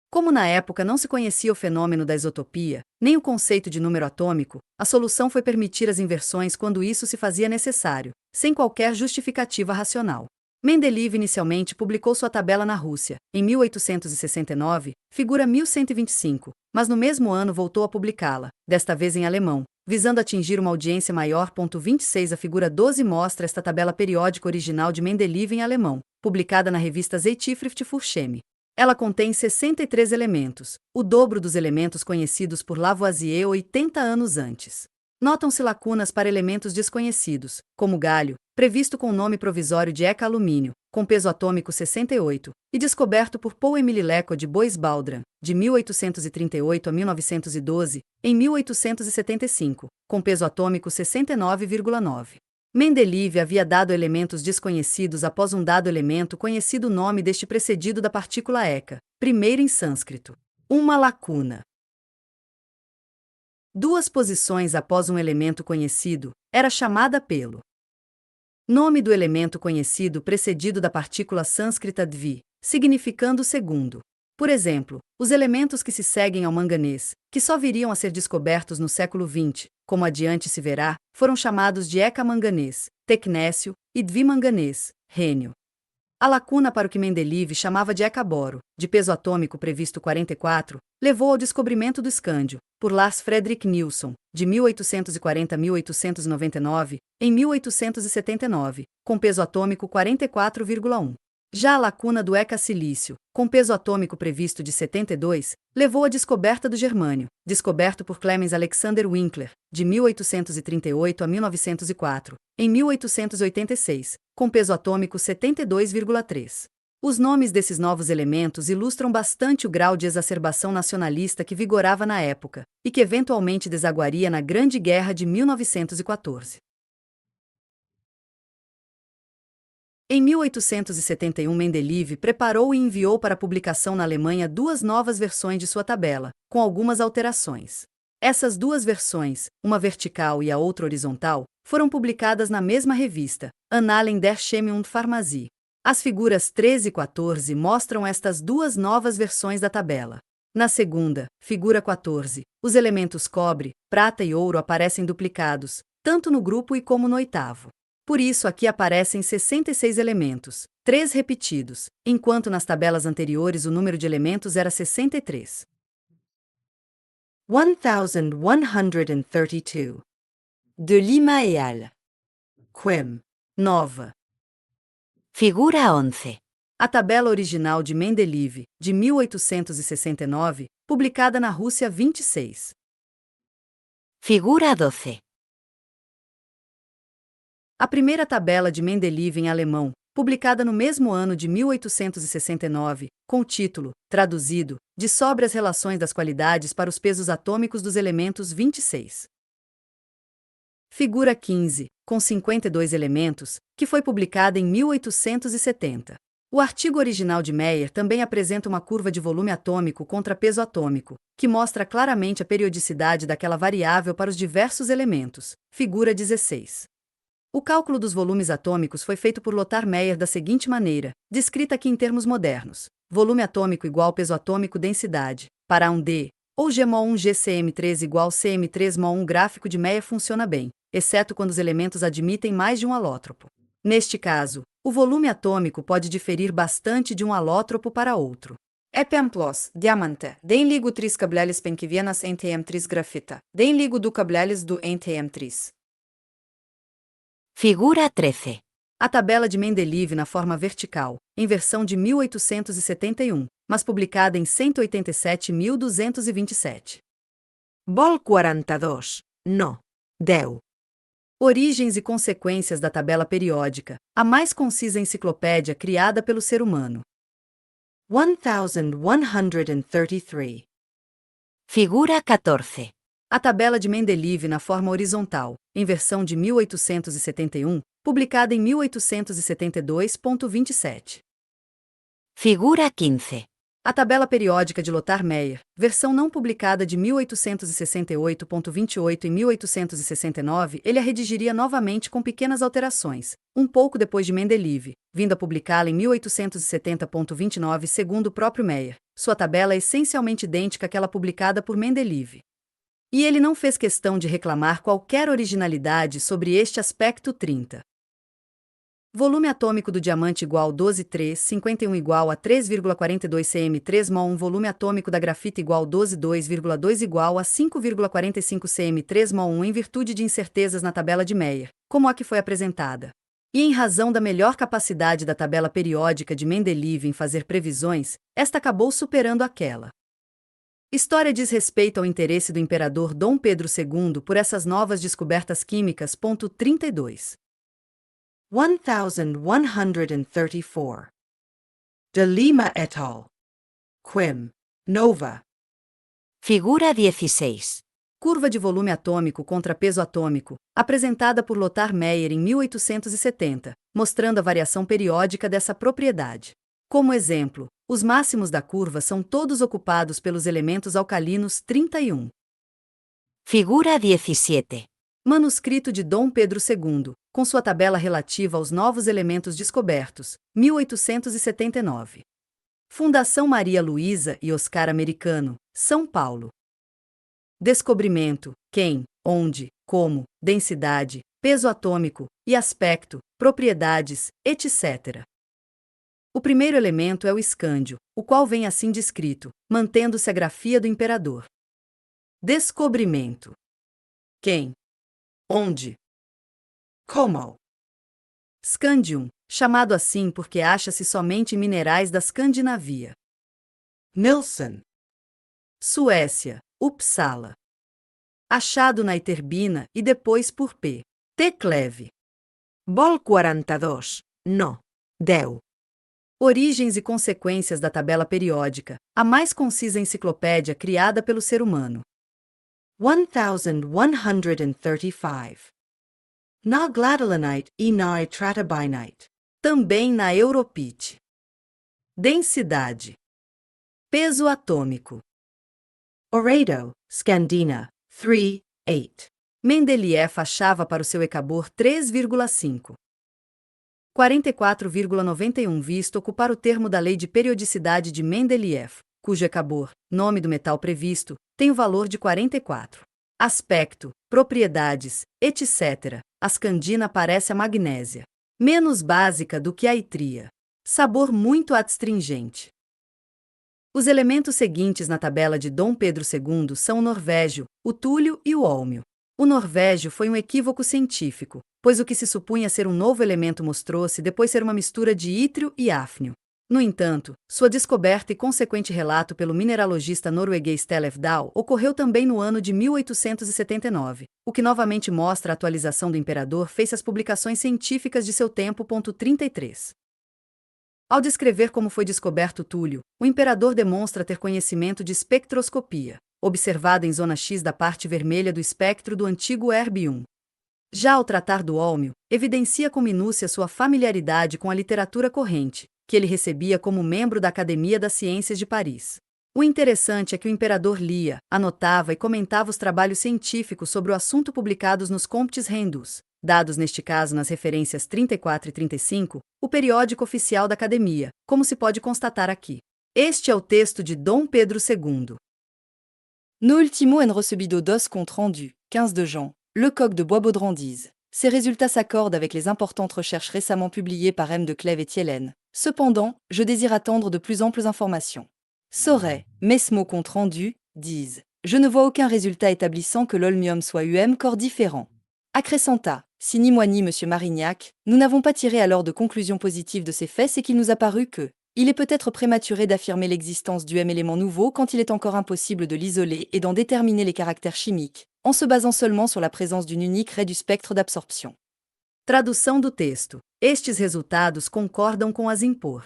Como na época não se conhecia o fenômeno da isotopia, nem o conceito de número atômico, a solução foi permitir as inversões quando isso se fazia necessário, sem qualquer justificativa racional. Mendeleev inicialmente publicou sua tabela na Rússia, em 1869, figura 1125, mas no mesmo ano voltou a publicá-la, desta vez em alemão, visando atingir uma audiência maior. 26 A figura 12 mostra esta tabela periódica original de Mendeleev em alemão, publicada na revista Zeitschrift für Chemie. Ela contém 63 elementos, o dobro dos elementos conhecidos por Lavoisier 80 anos antes. Notam-se lacunas para elementos desconhecidos, como galho, previsto com o nome provisório de Eca-alumínio, com peso atômico 68, e descoberto por Paul-Émile Leco de Bois-Baldran, de 1838 a 1912, em 1875, com peso atômico 69,9. Mendeleev havia dado elementos desconhecidos após um dado elemento conhecido. O nome deste precedido da partícula Eca, primeiro em sânscrito. Uma lacuna. Duas posições após um elemento conhecido, era chamada pelo nome do elemento conhecido precedido da partícula sânscrita dvi, significando segundo. Por exemplo, os elementos que se seguem ao manganês, que só viriam a ser descobertos no século XX, como adiante se verá, foram chamados de eca-manganês, tecnécio, e dvi-manganês, rênio. A lacuna para o que Mendeleev chamava de ecaboro, de peso atômico previsto 44, levou ao descobrimento do escândio, por Lars Fredrik Nilsson, de 1840 a 1899, em 1879, com peso atômico 44,1. Já a lacuna do eca-silício, com peso atômico previsto de 72, levou à descoberta do germânio, descoberto por Clemens Alexander Winkler, de 1838 a 1904, em 1886, com peso atômico 72,3. Os nomes desses novos elementos ilustram bastante o grau de exacerbação nacionalista que vigorava na época, e que eventualmente desaguaria na Grande Guerra de 1914. Em 1871, Mendeleev preparou e enviou para publicação na Alemanha duas novas versões de sua tabela, com algumas alterações. Essas duas versões, uma vertical e a outra horizontal, foram publicadas na mesma revista, Annalen der Chemie und Pharmazie. As figuras 13 e 14 mostram estas duas novas versões da tabela. Na segunda, figura 14, os elementos cobre, prata e ouro aparecem duplicados, tanto no grupo I como no oitavo. Por isso aqui aparecem 66 elementos, 3 repetidos, enquanto nas tabelas anteriores o número de elementos era 63. 1132. De Lima et al. Quem. Nova. Figura 11. A tabela original de Mendeleev, de 1869, publicada na Rússia 26. Figura 12. A primeira tabela de Mendeleev em alemão, publicada no mesmo ano de 1869, com o título, traduzido, de Sobre as relações das qualidades para os pesos atômicos dos elementos 26. Figura 15, com 52 elementos, que foi publicada em 1870. O artigo original de Meyer também apresenta uma curva de volume atômico contra peso atômico, que mostra claramente a periodicidade daquela variável para os diversos elementos. Figura 16. O cálculo dos volumes atômicos foi feito por Lothar Meyer da seguinte maneira, descrita aqui em termos modernos. Volume atômico igual peso atômico densidade. Para um D, ou Gmol1 GCm3 igual Cm3mol1. Gráfico de Meyer funciona bem, exceto quando os elementos admitem mais de um alótropo. Neste caso, o volume atômico pode diferir bastante de um alótropo para outro. Epiamplos, diamante, den ligo 3 cableles penkivienas NTM3 grafita, den ligo do cableles do NTM3. Figura 13. A tabela de Mendeleev na forma vertical, em versão de 1871, mas publicada em 187.227. Vol 42. No. Deu. Origens e consequências da tabela periódica, a mais concisa enciclopédia criada pelo ser humano. 1133. Figura 14. A tabela de Mendeleev na forma horizontal, em versão de 1871, publicada em 1872.27. Figura 15. A tabela periódica de Lothar Meyer, versão não publicada de 1868.28 e 1869, ele a redigiria novamente com pequenas alterações, um pouco depois de Mendeleev, vindo a publicá-la em 1870.29 segundo o próprio Meyer. Sua tabela é essencialmente idêntica àquela publicada por Mendeleev. E ele não fez questão de reclamar qualquer originalidade sobre este aspecto 30. Volume atômico do diamante igual 12,3, 51 igual a 3,42 cm, 3 mol. Volume atômico da grafita igual 12,2,2 igual a 5,45 cm, 3 mol. Em virtude de incertezas na tabela de Meyer, como a que foi apresentada, e em razão da melhor capacidade da tabela periódica de Mendeleev em fazer previsões, esta acabou superando aquela. História diz respeito ao interesse do imperador Dom Pedro II por essas novas descobertas químicas. 32. 1134. De Lima et al. Quim. Nova. Figura 16. Curva de volume atômico contra peso atômico, apresentada por Lothar Meyer em 1870, mostrando a variação periódica dessa propriedade. Como exemplo, os máximos da curva são todos ocupados pelos elementos alcalinos. 31. Figura 17. Manuscrito de Dom Pedro II, com sua tabela relativa aos novos elementos descobertos, 1879. Fundação Maria Luísa e Oscar Americano, São Paulo. Descobrimento: quem, onde, como, densidade, peso atômico e aspecto, propriedades, etc. O primeiro elemento é o escândio, o qual vem assim descrito, mantendo-se a grafia do imperador. Descobrimento: quem, onde, Como. Scandium, chamado assim porque acha-se somente em minerais da Escandinavia. Nilsson. Suécia, Uppsala. Achado na Iterbina e depois por P. T. Cleve. Vol 42. No. 10. Origens e consequências da tabela periódica, a mais concisa enciclopédia criada pelo ser humano. 1135. Na Gladolinite e na Tratabinite. Também na Europite. Densidade. Peso atômico. Oredo, Scandina. 3, 8. Mendeleev achava para o seu Ecabor 3,5. 44,91 visto ocupar o termo da lei de periodicidade de Mendeleev, cujo Ecabor, nome do metal previsto, tem o valor de 44. Aspecto, propriedades, etc. A escandina parece a magnésia. Menos básica do que a itria. Sabor muito adstringente. Os elementos seguintes na tabela de Dom Pedro II são o norvégio, o túlio e o ólmio. O norvégio foi um equívoco científico, pois o que se supunha ser um novo elemento mostrou-se depois ser uma mistura de ítrio e áfnio. No entanto, sua descoberta e consequente relato pelo mineralogista norueguês Tellef Dahl ocorreu também no ano de 1879, o que novamente mostra a atualização do imperador face às publicações científicas de seu tempo. 33. Ao descrever como foi descoberto o túlio, o imperador demonstra ter conhecimento de espectroscopia, observada em zona X da parte vermelha do espectro do antigo Erbium. Já ao tratar do ólmio, evidencia com minúcia sua familiaridade com a literatura corrente, que ele recebia como membro da Academia das Ciências de Paris. O interessante é que o imperador lia, anotava e comentava os trabalhos científicos sobre o assunto publicados nos Comptes Rendus, dados neste caso nas referências 34 e 35, o periódico oficial da Academia, como se pode constatar aqui. Este é o texto de Dom Pedro II. Nos ultimo en recebido dos comptes rendus, 15 de Jean, Lecoq de Bois-Baudrandize. Ces résultats s'accordent avec les importantes recherches récemment publiées par M. de Clèves et Thielen. Cependant, je désire attendre de plus amples informations. Sauret, Mesmo compte rendu, disent. Je ne vois aucun résultat établissant que l'olmium soit corps différent. Accrescenta, si ni moi ni M. Marignac, nous n'avons pas tiré alors de conclusions positives de ces faits, c'est qu'il nous a paru que il est peut-être prématuré d'affirmer l'existence du élément nouveau quand il est encore impossible de l'isoler et d'en déterminer les caractères chimiques, en se basant seulement sur la présence d'une unique raie du spectre d'absorption. Tradução do texto. Estes resultados concordam com as impor.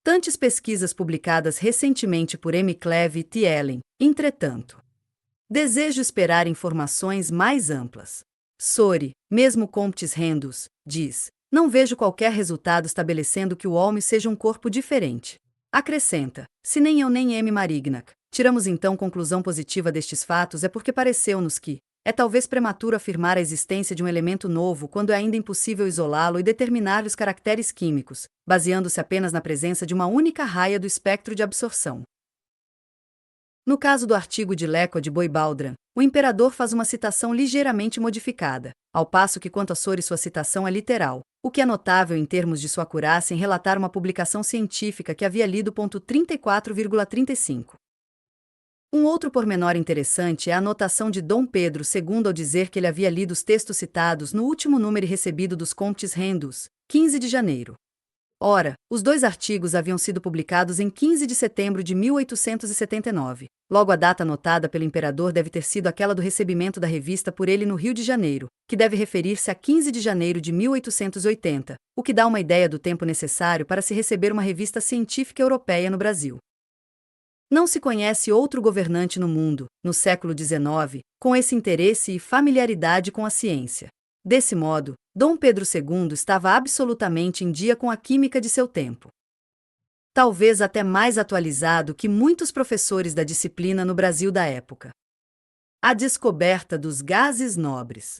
Tantas pesquisas publicadas recentemente por M. Cleve e Thielen, entretanto. Desejo esperar informações mais amplas. Sori, mesmo Comptes Rendus, diz, não vejo qualquer resultado estabelecendo que o ólmio seja um corpo diferente. Acrescenta, se nem eu nem M. Marignac tiramos então conclusão positiva destes fatos é porque pareceu-nos que é talvez prematuro afirmar a existência de um elemento novo quando é ainda impossível isolá-lo e determinar-lhe os caracteres químicos, baseando-se apenas na presença de uma única raia do espectro de absorção. No caso do artigo de Leco de Bois-Baudran, o imperador faz uma citação ligeiramente modificada, ao passo que quanto a Sori sua citação é literal, o que é notável em termos de sua acurácia em relatar uma publicação científica que havia lido. 34,35. Um outro pormenor interessante é a anotação de Dom Pedro II ao dizer que ele havia lido os textos citados no último número recebido dos Comptes Rendus, 15 de janeiro. Ora, os dois artigos haviam sido publicados em 15 de setembro de 1879. Logo, a data anotada pelo imperador deve ter sido aquela do recebimento da revista por ele no Rio de Janeiro, que deve referir-se a 15 de janeiro de 1880, o que dá uma ideia do tempo necessário para se receber uma revista científica europeia no Brasil. Não se conhece outro governante no mundo, no século XIX, com esse interesse e familiaridade com a ciência. Desse modo, Dom Pedro II estava absolutamente em dia com a química de seu tempo. Talvez até mais atualizado que muitos professores da disciplina no Brasil da época. A descoberta dos gases nobres.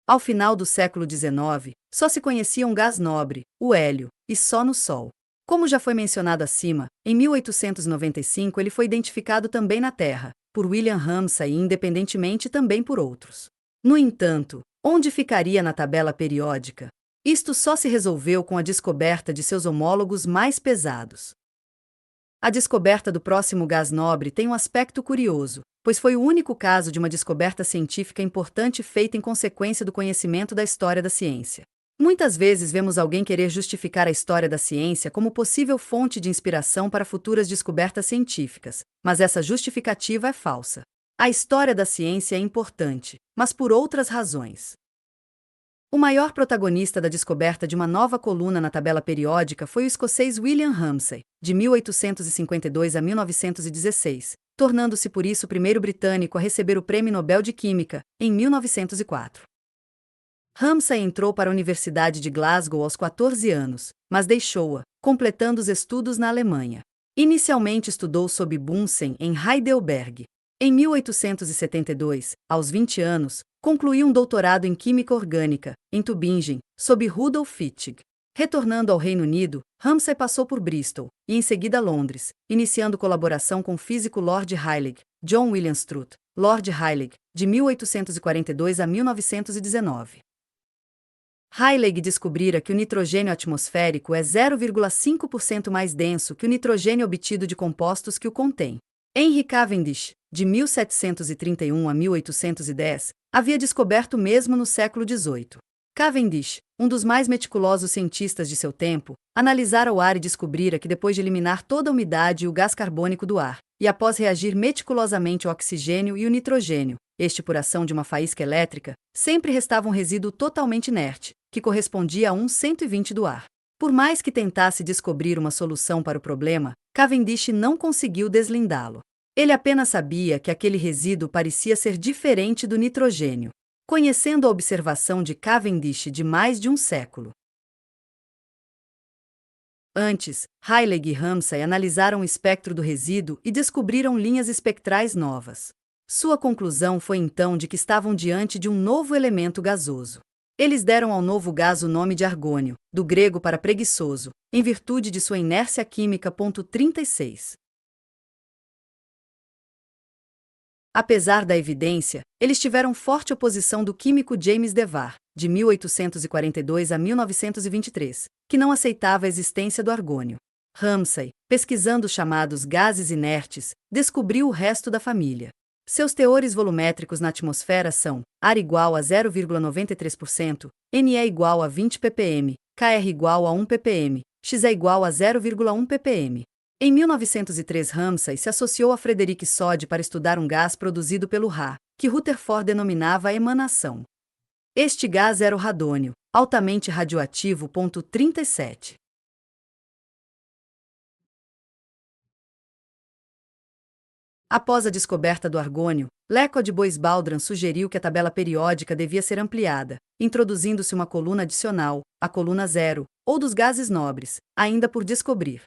Ao final do século XIX, só se conhecia um gás nobre, o hélio, e só no Sol. Como já foi mencionado acima, em 1895 ele foi identificado também na Terra, por William Ramsay e independentemente também por outros. No entanto, onde ficaria na tabela periódica? Isto só se resolveu com a descoberta de seus homólogos mais pesados. A descoberta do próximo gás nobre tem um aspecto curioso, pois foi o único caso de uma descoberta científica importante feita em consequência do conhecimento da história da ciência. Muitas vezes vemos alguém querer justificar a história da ciência como possível fonte de inspiração para futuras descobertas científicas, mas essa justificativa é falsa. A história da ciência é importante, mas por outras razões. O maior protagonista da descoberta de uma nova coluna na tabela periódica foi o escocês William Ramsay, de 1852 a 1916, tornando-se por isso o primeiro britânico a receber o Prêmio Nobel de Química, em 1904. Ramsay entrou para a Universidade de Glasgow aos 14 anos, mas deixou-a, completando os estudos na Alemanha. Inicialmente estudou sob Bunsen em Heidelberg. Em 1872, aos 20 anos, concluiu um doutorado em Química Orgânica, em Tübingen, sob Rudolf Fichte. Retornando ao Reino Unido, Ramsay passou por Bristol, e em seguida Londres, iniciando colaboração com o físico Lord Rayleigh, John William Strutt, Lord Rayleigh, de 1842 a 1919. Rayleigh descobrira que o nitrogênio atmosférico é 0,5% mais denso que o nitrogênio obtido de compostos que o contêm. Henry Cavendish, de 1731 a 1810, havia descoberto o mesmo no século XVIII. Cavendish, um dos mais meticulosos cientistas de seu tempo, analisara o ar e descobrira que depois de eliminar toda a umidade e o gás carbônico do ar, e após reagir meticulosamente o oxigênio e o nitrogênio, este por ação de uma faísca elétrica, sempre restava um resíduo totalmente inerte, que correspondia a 1/120 do ar. Por mais que tentasse descobrir uma solução para o problema, Cavendish não conseguiu deslindá-lo. Ele apenas sabia que aquele resíduo parecia ser diferente do nitrogênio, conhecendo a observação de Cavendish de mais de um século. Antes, Rayleigh e Ramsay analisaram o espectro do resíduo e descobriram linhas espectrais novas. Sua conclusão foi então de que estavam diante de um novo elemento gasoso. Eles deram ao novo gás o nome de argônio, do grego para preguiçoso, em virtude de sua inércia química. 36. Apesar da evidência, eles tiveram forte oposição do químico James Dewar, de 1842 a 1923, que não aceitava a existência do argônio. Ramsay, pesquisando os chamados gases inertes, descobriu o resto da família. Seus teores volumétricos na atmosfera são ar igual a 0,93%, Ne igual a 20 ppm, Kr igual a 1 ppm, Xe igual a 0,1 ppm. Em 1903, Ramsay se associou a Frederick Soddy para estudar um gás produzido pelo Ra, que Rutherford denominava emanação. Este gás era o radônio, altamente radioativo. 37. Após a descoberta do argônio, Lecoq Bois-Baldran sugeriu que a tabela periódica devia ser ampliada, introduzindo-se uma coluna adicional, a coluna 0, ou dos gases nobres, ainda por descobrir.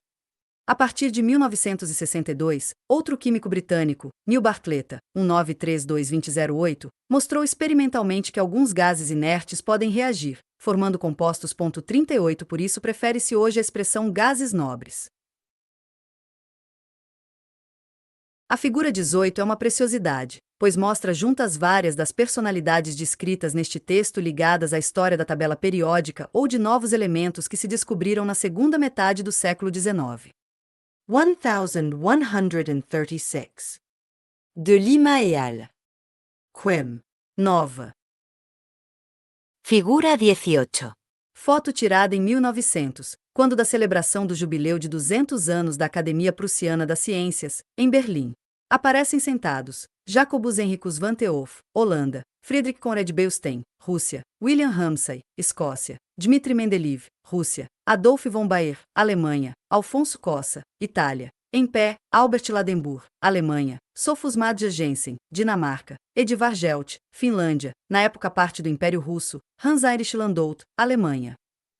A partir de 1962, outro químico britânico, Neil Bartlett, 1932-2008, mostrou experimentalmente que alguns gases inertes podem reagir, formando compostos. 38. Por isso prefere-se hoje a expressão gases nobres. A figura 18 é uma preciosidade, pois mostra juntas várias das personalidades descritas neste texto ligadas à história da tabela periódica ou de novos elementos que se descobriram na segunda metade do século XIX. 1136. De Lima et al. Quim. Nova. Figura 18. Foto tirada em 1900, quando da celebração do jubileu de 200 anos da Academia Prussiana das Ciências, em Berlim. Aparecem sentados Jacobus Henricus van 't Hoff, Holanda, Friedrich Conrad Beilstein, Rússia, William Ramsay, Escócia, Dmitri Mendeleev, Rússia, Adolf von Baer, Alemanha, Alfonso Cossa, Itália. Em pé, Albert Ladenburg, Alemanha, Sophus Madja Jensen, Dinamarca, Edvard Gelt, Finlândia, na época parte do Império Russo, Hans Heinrich Landolt, Alemanha.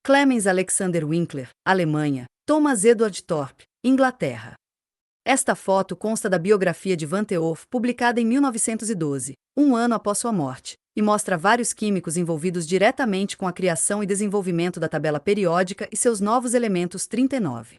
Clemens Alexander Winkler, Alemanha, Thomas Edward Thorpe, Inglaterra. Esta foto consta da biografia de van 't Hoff publicada em 1912, um ano após sua morte, e mostra vários químicos envolvidos diretamente com a criação e desenvolvimento da tabela periódica e seus novos elementos 39.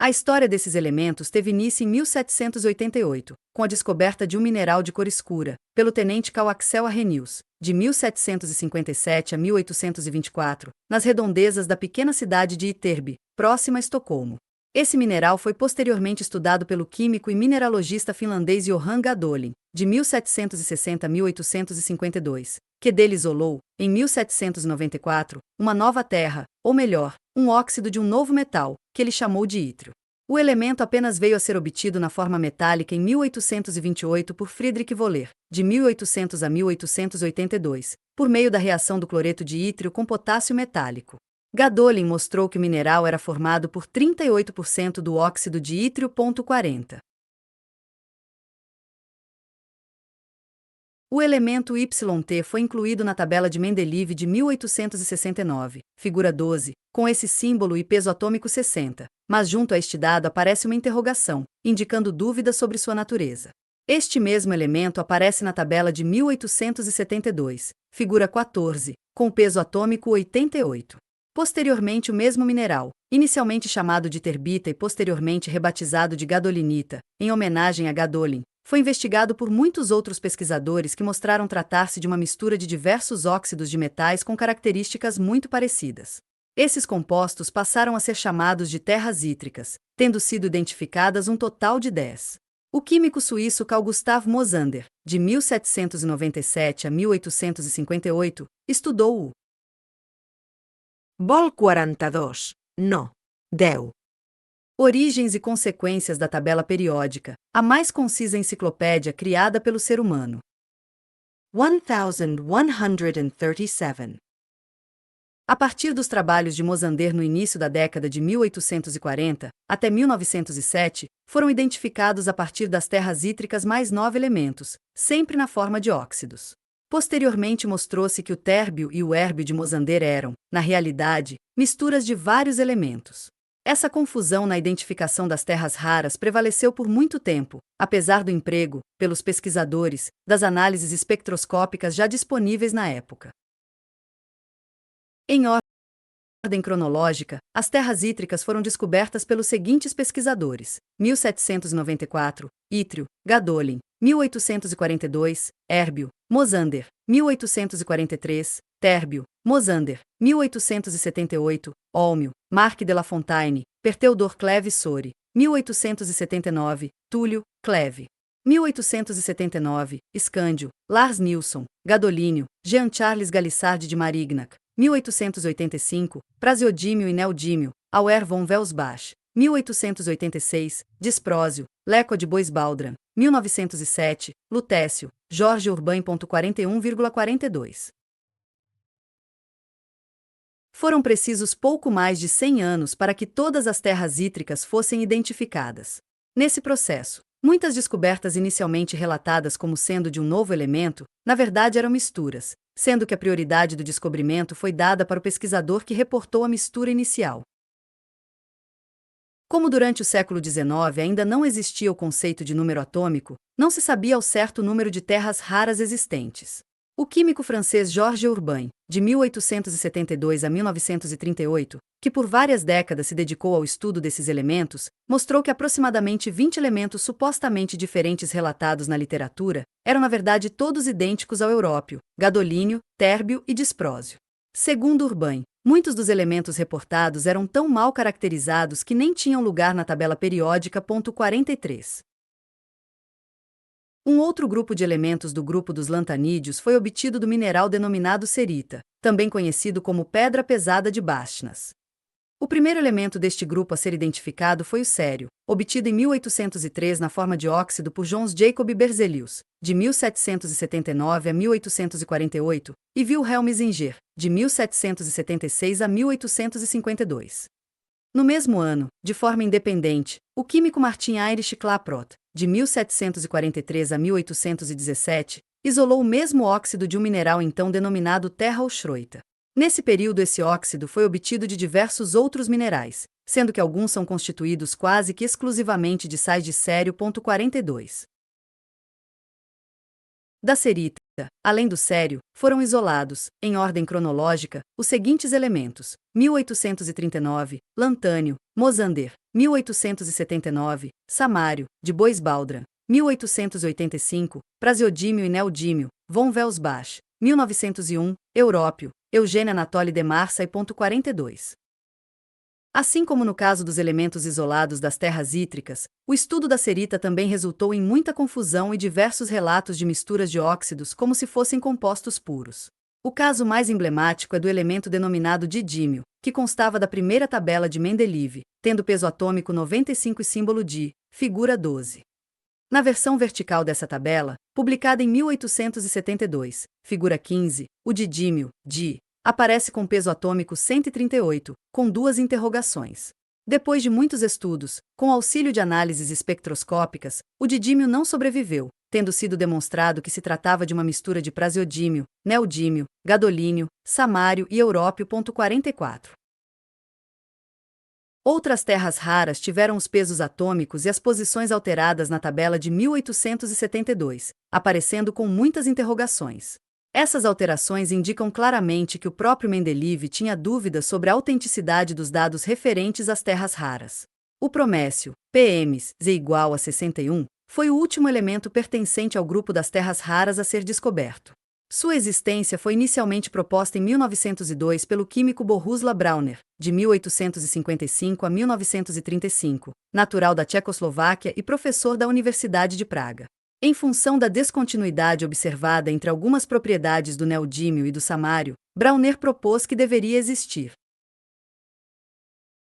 A história desses elementos teve início em 1788, com a descoberta de um mineral de cor escura, pelo tenente Coaxel Arrhenius, de 1757 a 1824, nas redondezas da pequena cidade de Ytterby, próxima a Estocolmo. Esse mineral foi posteriormente estudado pelo químico e mineralogista finlandês Johan Gadolin, de 1760 a 1852, que dele isolou, em 1794, uma nova terra, ou melhor, um óxido de um novo metal, que ele chamou de ítrio. O elemento apenas veio a ser obtido na forma metálica em 1828 por Friedrich Wöhler, de 1800 a 1882, por meio da reação do cloreto de ítrio com potássio metálico. Gadolin mostrou que o mineral era formado por 38% do óxido de ítrio.40. O elemento YT foi incluído na tabela de Mendeleev de 1869, figura 12, com esse símbolo e peso atômico 60, mas junto a este dado aparece uma interrogação, indicando dúvidas sobre sua natureza. Este mesmo elemento aparece na tabela de 1872, figura 14, com peso atômico 88. Posteriormente o mesmo mineral, inicialmente chamado de terbita e posteriormente rebatizado de gadolinita, em homenagem a Gadolin, foi investigado por muitos outros pesquisadores que mostraram tratar-se de uma mistura de diversos óxidos de metais com características muito parecidas. Esses compostos passaram a ser chamados de terras ítricas, tendo sido identificadas um total de 10. O químico suíço Carl Gustav Mosander, de 1797 a 1858, estudou o Bol 42. No. 10. Origens e consequências da tabela periódica, a mais concisa enciclopédia criada pelo ser humano. 1137. A partir dos trabalhos de Mosander no início da década de 1840, até 1907, foram identificados a partir das terras ítricas mais 9 elementos, sempre na forma de óxidos. Posteriormente mostrou-se que o térbio e o érbio de Mosander eram, na realidade, misturas de vários elementos. Essa confusão na identificação das terras raras prevaleceu por muito tempo, apesar do emprego, pelos pesquisadores, das análises espectroscópicas já disponíveis na época. Em ordem cronológica, as terras ítricas foram descobertas pelos seguintes pesquisadores: 1794, ítrio, Gadolin; 1842, érbio, Mosander; 1843, térbio, Mosander; 1878, Olmio, Marc de la Fontaine, Perteudor Cleve Sori; 1879, Túlio, Cleve; 1879, Scândio, Lars Nilsson, Gadolínio, Jean-Charles Galissard de Marignac; 1885, Praseodímio e Neodímio, Auer von Welsbach; 1886, Disprósio, Leco de Boisbaldran; 1907, Lutécio, Jorge Urbain.41,42. Foram precisos pouco mais de 100 anos para que todas as terras ítricas fossem identificadas. Nesse processo, muitas descobertas inicialmente relatadas como sendo de um novo elemento, na verdade eram misturas, sendo que a prioridade do descobrimento foi dada para o pesquisador que reportou a mistura inicial. Como durante o século XIX ainda não existia o conceito de número atômico, não se sabia ao certo o número de terras raras existentes. O químico francês Georges Urbain, de 1872 a 1938, que por várias décadas se dedicou ao estudo desses elementos, mostrou que aproximadamente 20 elementos supostamente diferentes relatados na literatura eram na verdade todos idênticos ao európio, gadolínio, térbio e disprósio. Segundo Urbain, muitos dos elementos reportados eram tão mal caracterizados que nem tinham lugar na tabela periódica. 43. Um outro grupo de elementos do grupo dos lantanídeos foi obtido do mineral denominado cerita, também conhecido como pedra pesada de Bastnas. O primeiro elemento deste grupo a ser identificado foi o cério, obtido em 1803 na forma de óxido por Jöns Jacob Berzelius, de 1779 a 1848, e Wilhelm Singer, de 1776 a 1852. No mesmo ano, de forma independente, o químico Martin Heinrich Klaproth, de 1743 a 1817, isolou o mesmo óxido de um mineral então denominado terra auschroita. Nesse período esse óxido foi obtido de diversos outros minerais, sendo que alguns são constituídos quase que exclusivamente de sais de sério. 42. Da cerita, além do sério, foram isolados, em ordem cronológica, os seguintes elementos: 1839, lantânio, Mosander, 1879, samário, de Boisbaldran, 1885, praseodímio e neodímio, von Welsbach, 1901, európio, Eugênio Anatoly de Marsa e. 42. Assim como no caso dos elementos isolados das terras ítricas, o estudo da cerita também resultou em muita confusão e diversos relatos de misturas de óxidos como se fossem compostos puros. O caso mais emblemático é do elemento denominado didímio, que constava da primeira tabela de Mendeleev, tendo peso atômico 95 e símbolo Di, figura 12. Na versão vertical dessa tabela, publicada em 1872, figura 15, o didímio, Di, aparece com peso atômico 138, com duas interrogações. Depois de muitos estudos, com auxílio de análises espectroscópicas, o didímio não sobreviveu, tendo sido demonstrado que se tratava de uma mistura de praseodímio, neodímio, gadolínio, samário e európio. 44. Outras terras raras tiveram os pesos atômicos e as posições alteradas na tabela de 1872, aparecendo com muitas interrogações. Essas alterações indicam claramente que o próprio Mendeleev tinha dúvidas sobre a autenticidade dos dados referentes às terras raras. O promécio, PMs, Z igual a 61, foi o último elemento pertencente ao grupo das terras raras a ser descoberto. Sua existência foi inicialmente proposta em 1902 pelo químico Bohuslav Brauner, de 1855 a 1935, natural da Tchecoslováquia e professor da Universidade de Praga. Em função da descontinuidade observada entre algumas propriedades do neodímio e do samário, Brauner propôs que deveria existir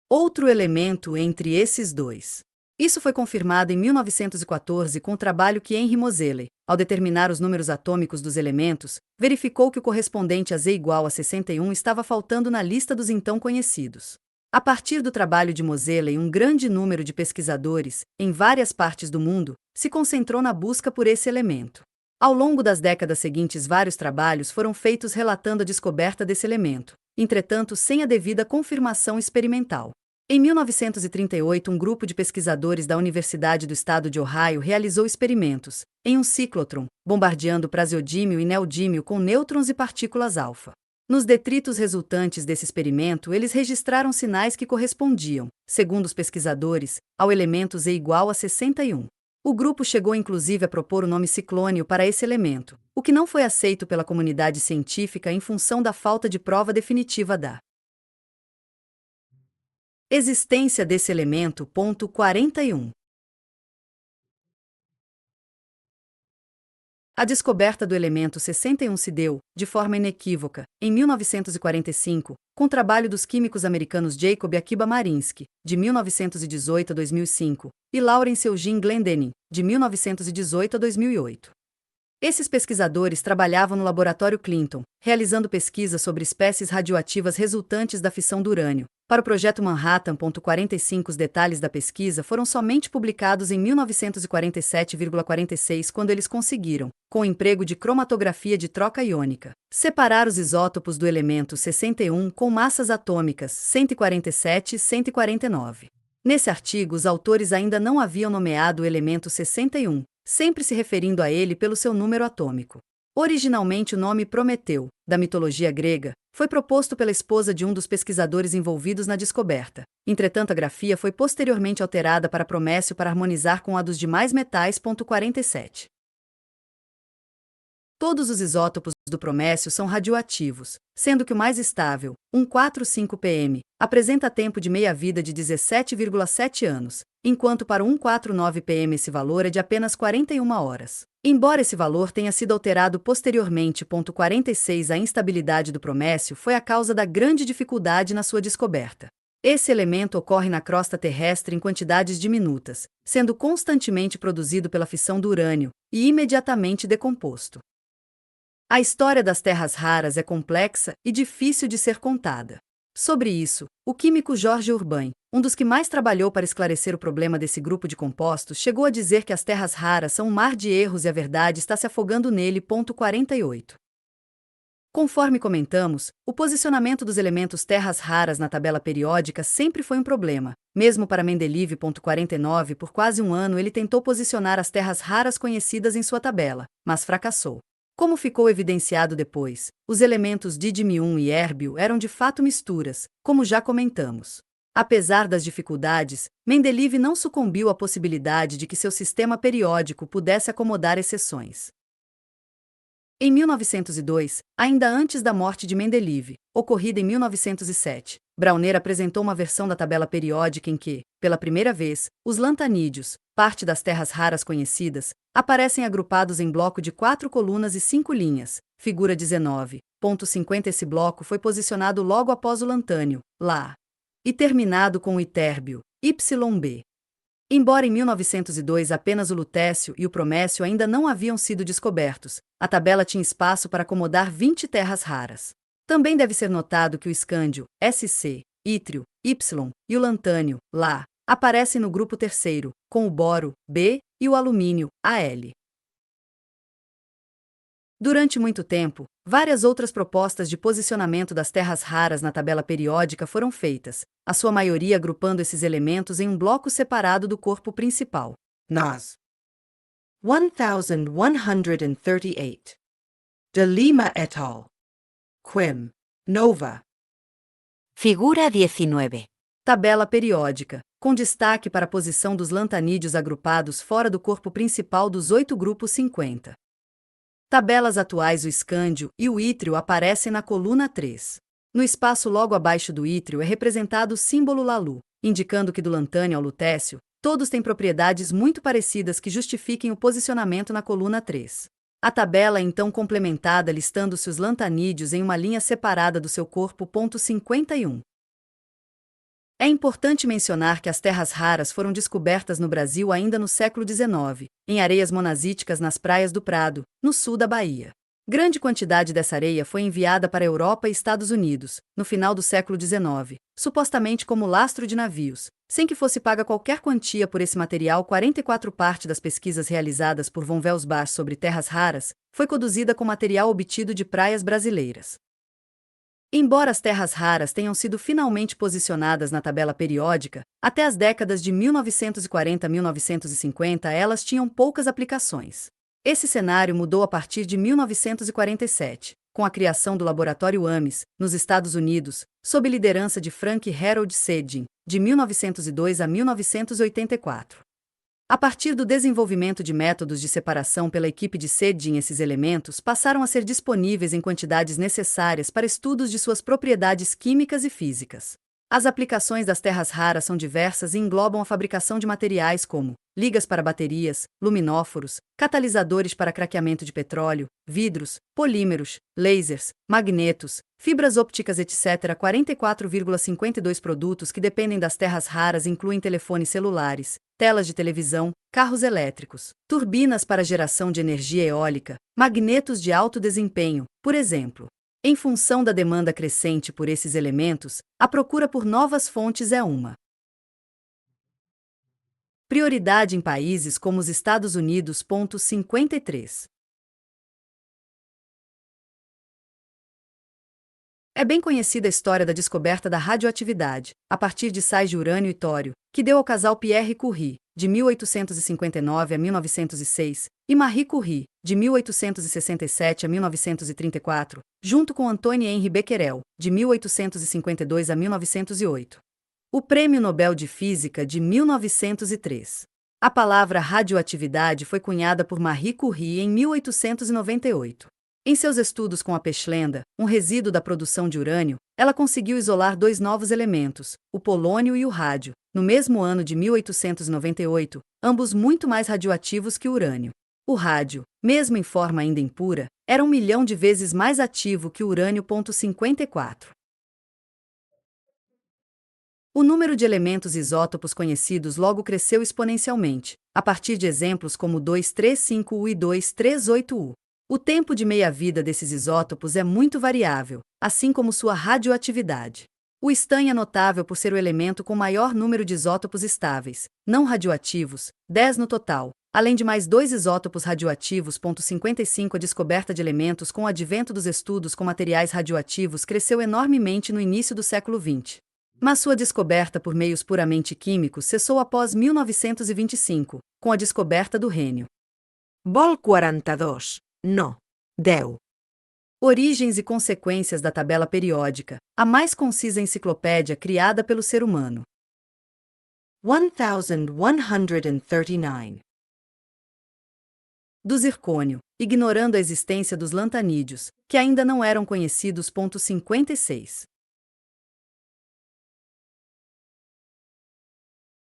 outro elemento entre esses dois. Isso foi confirmado em 1914 com o trabalho que Henry Moseley, ao determinar os números atômicos dos elementos, verificou que o correspondente a Z igual a 61 estava faltando na lista dos então conhecidos. A partir do trabalho de Moseley, um grande número de pesquisadores, em várias partes do mundo, se concentrou na busca por esse elemento. Ao longo das décadas seguintes, vários trabalhos foram feitos relatando a descoberta desse elemento, entretanto sem a devida confirmação experimental. Em 1938, um grupo de pesquisadores da Universidade do Estado de Ohio realizou experimentos, em um ciclotron, bombardeando praseodímio e neodímio com nêutrons e partículas alfa. Nos detritos resultantes desse experimento, eles registraram sinais que correspondiam, segundo os pesquisadores, ao elemento Z igual a 61. O grupo chegou inclusive a propor o nome ciclônio para esse elemento, o que não foi aceito pela comunidade científica em função da falta de prova definitiva da existência desse elemento. 41. A descoberta do elemento 61 se deu, de forma inequívoca, em 1945, com o trabalho dos químicos americanos Jacob Akiba Marinsky, de 1918 a 2005, e Lawrence Eugene Glendening, de 1918 a 2008. Esses pesquisadores trabalhavam no Laboratório Clinton, realizando pesquisas sobre espécies radioativas resultantes da fissão do urânio. Para o projeto Manhattan. 45 Os detalhes da pesquisa foram somente publicados em 1947,46 quando eles conseguiram, com o emprego de cromatografia de troca iônica, separar os isótopos do elemento 61 com massas atômicas 147 e 149. Nesse artigo, os autores ainda não haviam nomeado o elemento 61, sempre se referindo a ele pelo seu número atômico. Originalmente o nome Prometeu, da mitologia grega, foi proposto pela esposa de um dos pesquisadores envolvidos na descoberta. Entretanto, a grafia foi posteriormente alterada para Promécio para harmonizar com a dos demais metais. 47. Todos os isótopos do promécio são radioativos, sendo que o mais estável, 145 pm, apresenta tempo de meia-vida de 17,7 anos, enquanto para o 149 pm esse valor é de apenas 41 horas. Embora esse valor tenha sido alterado posteriormente. 46 A instabilidade do promécio foi a causa da grande dificuldade na sua descoberta. Esse elemento ocorre na crosta terrestre em quantidades diminutas, sendo constantemente produzido pela fissão do urânio e imediatamente decomposto. A história das terras raras é complexa e difícil de ser contada. Sobre isso, o químico Georges Urbain, um dos que mais trabalhou para esclarecer o problema desse grupo de compostos, chegou a dizer que as terras raras são um mar de erros e a verdade está se afogando nele. 48. Conforme comentamos, o posicionamento dos elementos terras raras na tabela periódica sempre foi um problema. Mesmo para Mendeleev. 49, por quase um ano ele tentou posicionar as terras raras conhecidas em sua tabela, mas fracassou. Como ficou evidenciado depois, os elementos dídimo e érbio eram de fato misturas, como já comentamos. Apesar das dificuldades, Mendeleev não sucumbiu à possibilidade de que seu sistema periódico pudesse acomodar exceções. Em 1902, ainda antes da morte de Mendeleev, ocorrida em 1907, Brauner apresentou uma versão da tabela periódica em que, pela primeira vez, os lantanídeos, parte das terras raras conhecidas, aparecem agrupados em bloco de 4 colunas e 5 linhas, figura 19.50. Esse bloco foi posicionado logo após o lantânio, Lá, e terminado com o itérbio, YB. Embora em 1902 apenas o lutécio e o promécio ainda não haviam sido descobertos, a tabela tinha espaço para acomodar 20 terras raras. Também deve ser notado que o escândio, SC, ítrio, Y, e o lantânio, Lá, aparecem no grupo terceiro, com o boro, B, e o alumínio, Al. Durante muito tempo, várias outras propostas de posicionamento das terras raras na tabela periódica foram feitas, a sua maioria agrupando esses elementos em um bloco separado do corpo principal. Nas. 1138. De Lima et al. Quim. Nova. Figura 19. Tabela periódica, com destaque para a posição dos lantanídeos agrupados fora do corpo principal dos 8 grupos 50. Tabelas atuais. O escândio e o ítrio aparecem na coluna 3. No espaço logo abaixo do ítrio é representado o símbolo Lalu, indicando que do lantânio ao lutécio, todos têm propriedades muito parecidas que justifiquem o posicionamento na coluna 3. A tabela é então complementada listando-se os lantanídeos em uma linha separada do seu corpo. 51. É importante mencionar que as terras raras foram descobertas no Brasil ainda no século XIX, em areias monazíticas nas praias do Prado, no sul da Bahia. Grande quantidade dessa areia foi enviada para a Europa e Estados Unidos, no final do século XIX, supostamente como lastro de navios, sem que fosse paga qualquer quantia por esse material. 44 Parte das pesquisas realizadas por von Welsbach sobre terras raras foi conduzida com material obtido de praias brasileiras. Embora as terras raras tenham sido finalmente posicionadas na tabela periódica, até as décadas de 1940 a 1950 elas tinham poucas aplicações. Esse cenário mudou a partir de 1947, com a criação do Laboratório Ames, nos Estados Unidos, sob liderança de Frank Harold Sedgin, de 1902 a 1984. A partir do desenvolvimento de métodos de separação pela equipe de Sedgin, esses elementos passaram a ser disponíveis em quantidades necessárias para estudos de suas propriedades químicas e físicas. As aplicações das terras raras são diversas e englobam a fabricação de materiais como ligas para baterias, luminóforos, catalisadores para craqueamento de petróleo, vidros, polímeros, lasers, magnetos, fibras ópticas, etc. 44,52 produtos que dependem das terras raras incluem telefones celulares, telas de televisão, carros elétricos, turbinas para geração de energia eólica, magnetos de alto desempenho, por exemplo. Em função da demanda crescente por esses elementos, a procura por novas fontes é uma prioridade em países como os Estados Unidos. 53. É bem conhecida a história da descoberta da radioatividade, a partir de sais de urânio e tório, que deu ao casal Pierre Curie, de 1859 a 1906, e Marie Curie, de 1867 a 1934, junto com Antoine Henri Becquerel, de 1852 a 1908. O Prêmio Nobel de Física de 1903. A palavra radioatividade foi cunhada por Marie Curie em 1898. Em seus estudos com a pechlenda, um resíduo da produção de urânio, ela conseguiu isolar dois novos elementos, o polônio e o rádio, no mesmo ano de 1898, ambos muito mais radioativos que o urânio. O rádio, mesmo em forma ainda impura, era 1 milhão de vezes mais ativo que o urânio. 54. O número de elementos isótopos conhecidos logo cresceu exponencialmente, a partir de exemplos como 235U e 238U. O tempo de meia-vida desses isótopos é muito variável, assim como sua radioatividade. O estânio é notável por ser o elemento com maior número de isótopos estáveis, não radioativos, 10 no total, além de mais 2 isótopos radioativos. 55. A descoberta de elementos com o advento dos estudos com materiais radioativos cresceu enormemente no início do século XX. Mas sua descoberta por meios puramente químicos cessou após 1925, com a descoberta do rênio. Vol 42. No. 10. Origens e consequências da tabela periódica, a mais concisa enciclopédia criada pelo ser humano. 1139. Do zircônio, ignorando a existência dos lantanídeos, que ainda não eram conhecidos. 56.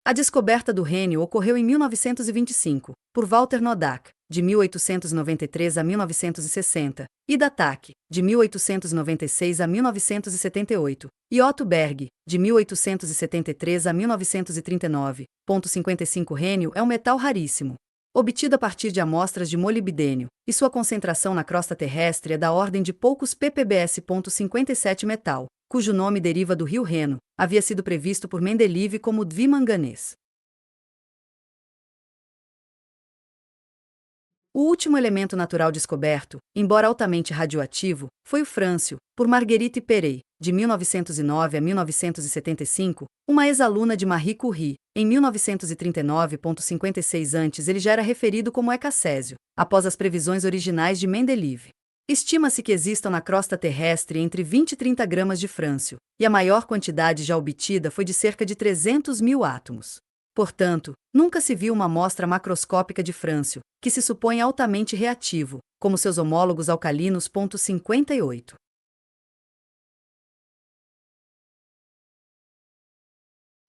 A descoberta do rênio ocorreu em 1925, por Walter Nodak, de 1893 a 1960, e da TAC, de 1896 a 1978, e Otto Berg, de 1873 a 1939. 55. Rênio é um metal raríssimo, obtido a partir de amostras de molibdênio, e sua concentração na crosta terrestre é da ordem de poucos ppbs. 57. Metal, cujo nome deriva do rio Reno, havia sido previsto por Mendeleev como dwimanganês. O último elemento natural descoberto, embora altamente radioativo, foi o frâncio, por Marguerite Perey, de 1909 a 1975, uma ex-aluna de Marie Curie. Em 1939. 56 antes ele já era referido como ecacésio, após as previsões originais de Mendeleev. Estima-se que existam na crosta terrestre entre 20 e 30 gramas de frâncio, e a maior quantidade já obtida foi de cerca de 300 mil átomos. Portanto, nunca se viu uma amostra macroscópica de frâncio, que se supõe altamente reativo, como seus homólogos alcalinos. 58.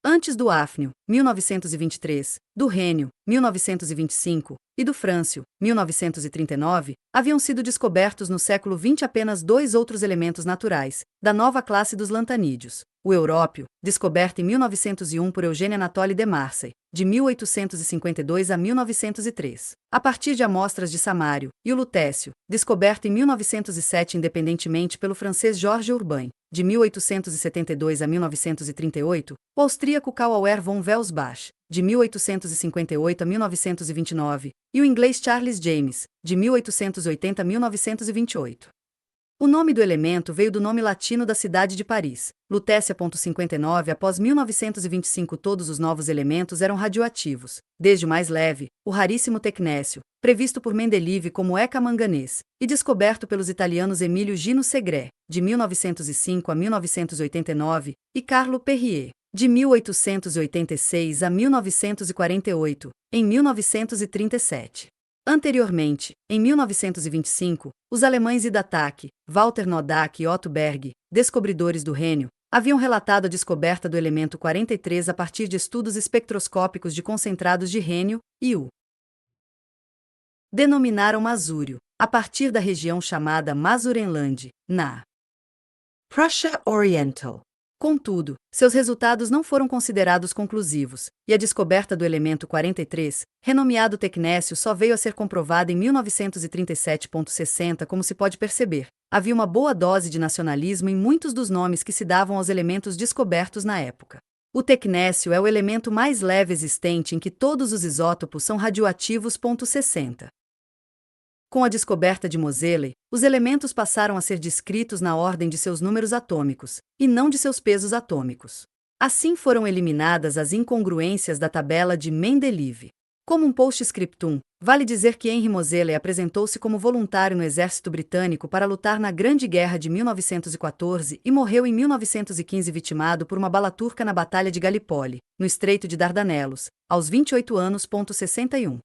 Antes do áfnio, 1923, do rênio, 1925, e do frâncio, 1939, haviam sido descobertos no século XX apenas 2 outros elementos naturais, da nova classe dos lantanídeos: o európio, descoberto em 1901 por Eugène Anatole de Marseille, de 1852 a 1903, a partir de amostras de samário, e o lutécio, descoberto em 1907 independentemente pelo francês Georges Urbain, de 1872 a 1938, o austríaco Karl Auer von Welsbach, de 1858 a 1929, e o inglês Charles James, de 1880 a 1928. O nome do elemento veio do nome latino da cidade de Paris, Lutécia. 59. Após 1925 todos os novos elementos eram radioativos, desde o mais leve, o raríssimo tecnécio, previsto por Mendeleev como eca-manganês, e descoberto pelos italianos Emilio Gino Segre, de 1905 a 1989, e Carlo Perrier, de 1886 a 1948, em 1937. Anteriormente, em 1925, os alemães Ida TAC, Walter Nodak e Otto Berg, descobridores do rênio, haviam relatado a descoberta do elemento 43 a partir de estudos espectroscópicos de concentrados de rênio, e o denominaram Masúrio, a partir da região chamada Masurenland, na Prussia Oriental. Contudo, seus resultados não foram considerados conclusivos, e a descoberta do elemento 43, renomeado tecnécio, só veio a ser comprovada em 1937. 60. Como se pode perceber, havia uma boa dose de nacionalismo em muitos dos nomes que se davam aos elementos descobertos na época. O tecnécio é o elemento mais leve existente em que todos os isótopos são radioativos. 60. Com a descoberta de Moseley, os elementos passaram a ser descritos na ordem de seus números atômicos, e não de seus pesos atômicos. Assim foram eliminadas as incongruências da tabela de Mendeleev. Como um postscriptum, vale dizer que Henry Moseley apresentou-se como voluntário no exército britânico para lutar na Grande Guerra de 1914 e morreu em 1915 vitimado por uma bala turca na Batalha de Gallipoli, no Estreito de Dardanelos, aos 28 anos. 61.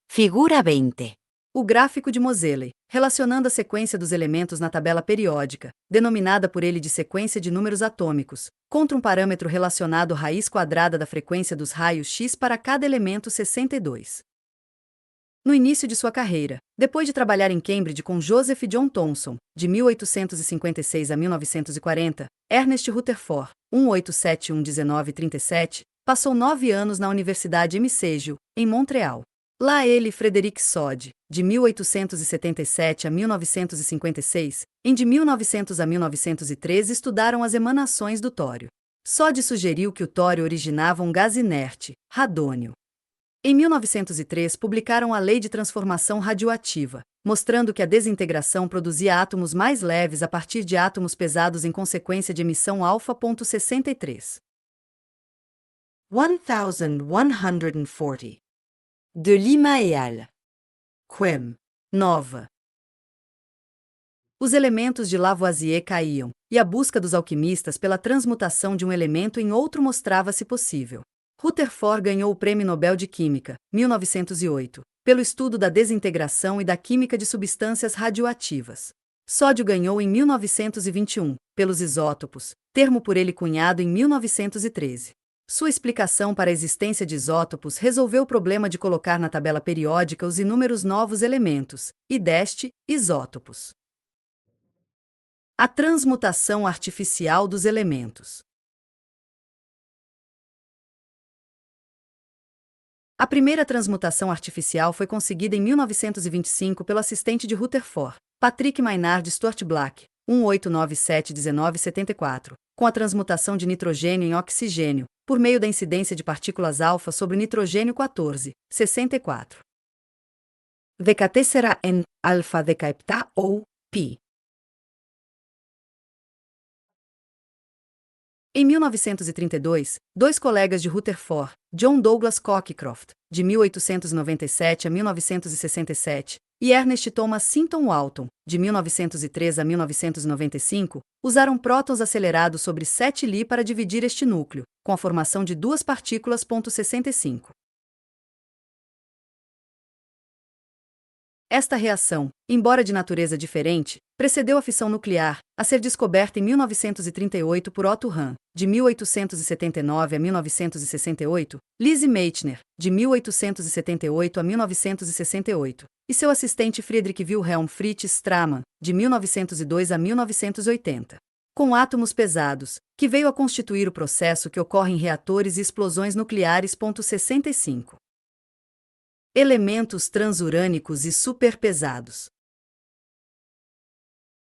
Figura 20. O gráfico de Moseley, relacionando a sequência dos elementos na tabela periódica, denominada por ele de sequência de números atômicos, contra um parâmetro relacionado raiz quadrada da frequência dos raios X para cada elemento 62. No início de sua carreira, depois de trabalhar em Cambridge com Joseph John Thomson, de 1856 a 1940, Ernest Rutherford, 1871-1937, passou 9 anos na Universidade McGill, em Montreal. Lá ele e Frederick Soddy, de 1877 a 1956, em de 1900 a 1913 estudaram as emanações do tório. Soddy sugeriu que o tório originava um gás inerte, radônio. Em 1903 publicaram a Lei de Transformação Radioativa, mostrando que a desintegração produzia átomos mais leves a partir de átomos pesados em consequência de emissão alfa.63. 1140. De Lima et al. Quim. Nova. Os elementos de Lavoisier caíam, e a busca dos alquimistas pela transmutação de um elemento em outro mostrava-se possível. Rutherford ganhou o Prêmio Nobel de Química, 1908, pelo estudo da desintegração e da química de substâncias radioativas. Sódio ganhou em 1921, pelos isótopos, termo por ele cunhado em 1913. Sua explicação para a existência de isótopos resolveu o problema de colocar na tabela periódica os inúmeros novos elementos, e deste, isótopos. A transmutação artificial dos elementos. A primeira transmutação artificial foi conseguida em 1925 pelo assistente de Rutherford, Patrick Maynard Stuart Black, 1897-1974, com a transmutação de nitrogênio em oxigênio, por meio da incidência de partículas alfa sobre nitrogênio 14, 64. VKT será em alfa decapta ou pi. Em 1932, dois colegas de Rutherford, John Douglas Cockcroft, de 1897 a 1967, e Ernest Thomas Sinton Walton, de 1903 a 1995, usaram prótons acelerados sobre 7 Li para dividir este núcleo, com a formação de duas partículas. 65. Esta reação, embora de natureza diferente, precedeu a fissão nuclear, a ser descoberta em 1938 por Otto Hahn, de 1879 a 1968, Lise Meitner, de 1878 a 1968, e seu assistente Friedrich Wilhelm Fritz Strassmann, de 1902 a 1980. Com átomos pesados, que veio a constituir o processo que ocorre em reatores e explosões nucleares. 65. Elementos transurânicos e superpesados.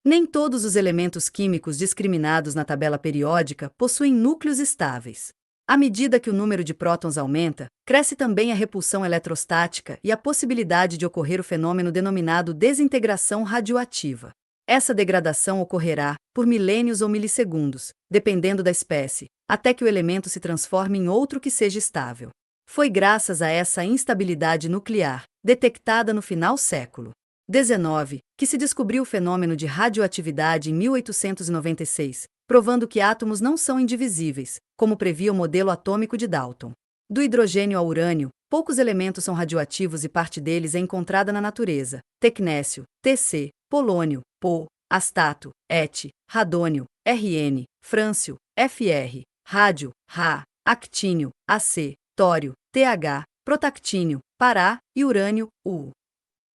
Nem todos os elementos químicos discriminados na tabela periódica possuem núcleos estáveis. À medida que o número de prótons aumenta, cresce também a repulsão eletrostática e a possibilidade de ocorrer o fenômeno denominado desintegração radioativa. Essa degradação ocorrerá, por milênios ou milissegundos, dependendo da espécie, até que o elemento se transforme em outro que seja estável. Foi graças a essa instabilidade nuclear, detectada no final século XIX, que se descobriu o fenômeno de radioatividade em 1896, provando que átomos não são indivisíveis, como previa o modelo atômico de Dalton. Do hidrogênio ao urânio, poucos elementos são radioativos e parte deles é encontrada na natureza: tecnécio, Tc, polônio, Po, astato, Et, radônio, Rn, frâncio, Fr, rádio, Ra, actínio, Ac, tório, Th, protactínio, Pará e urânio, U.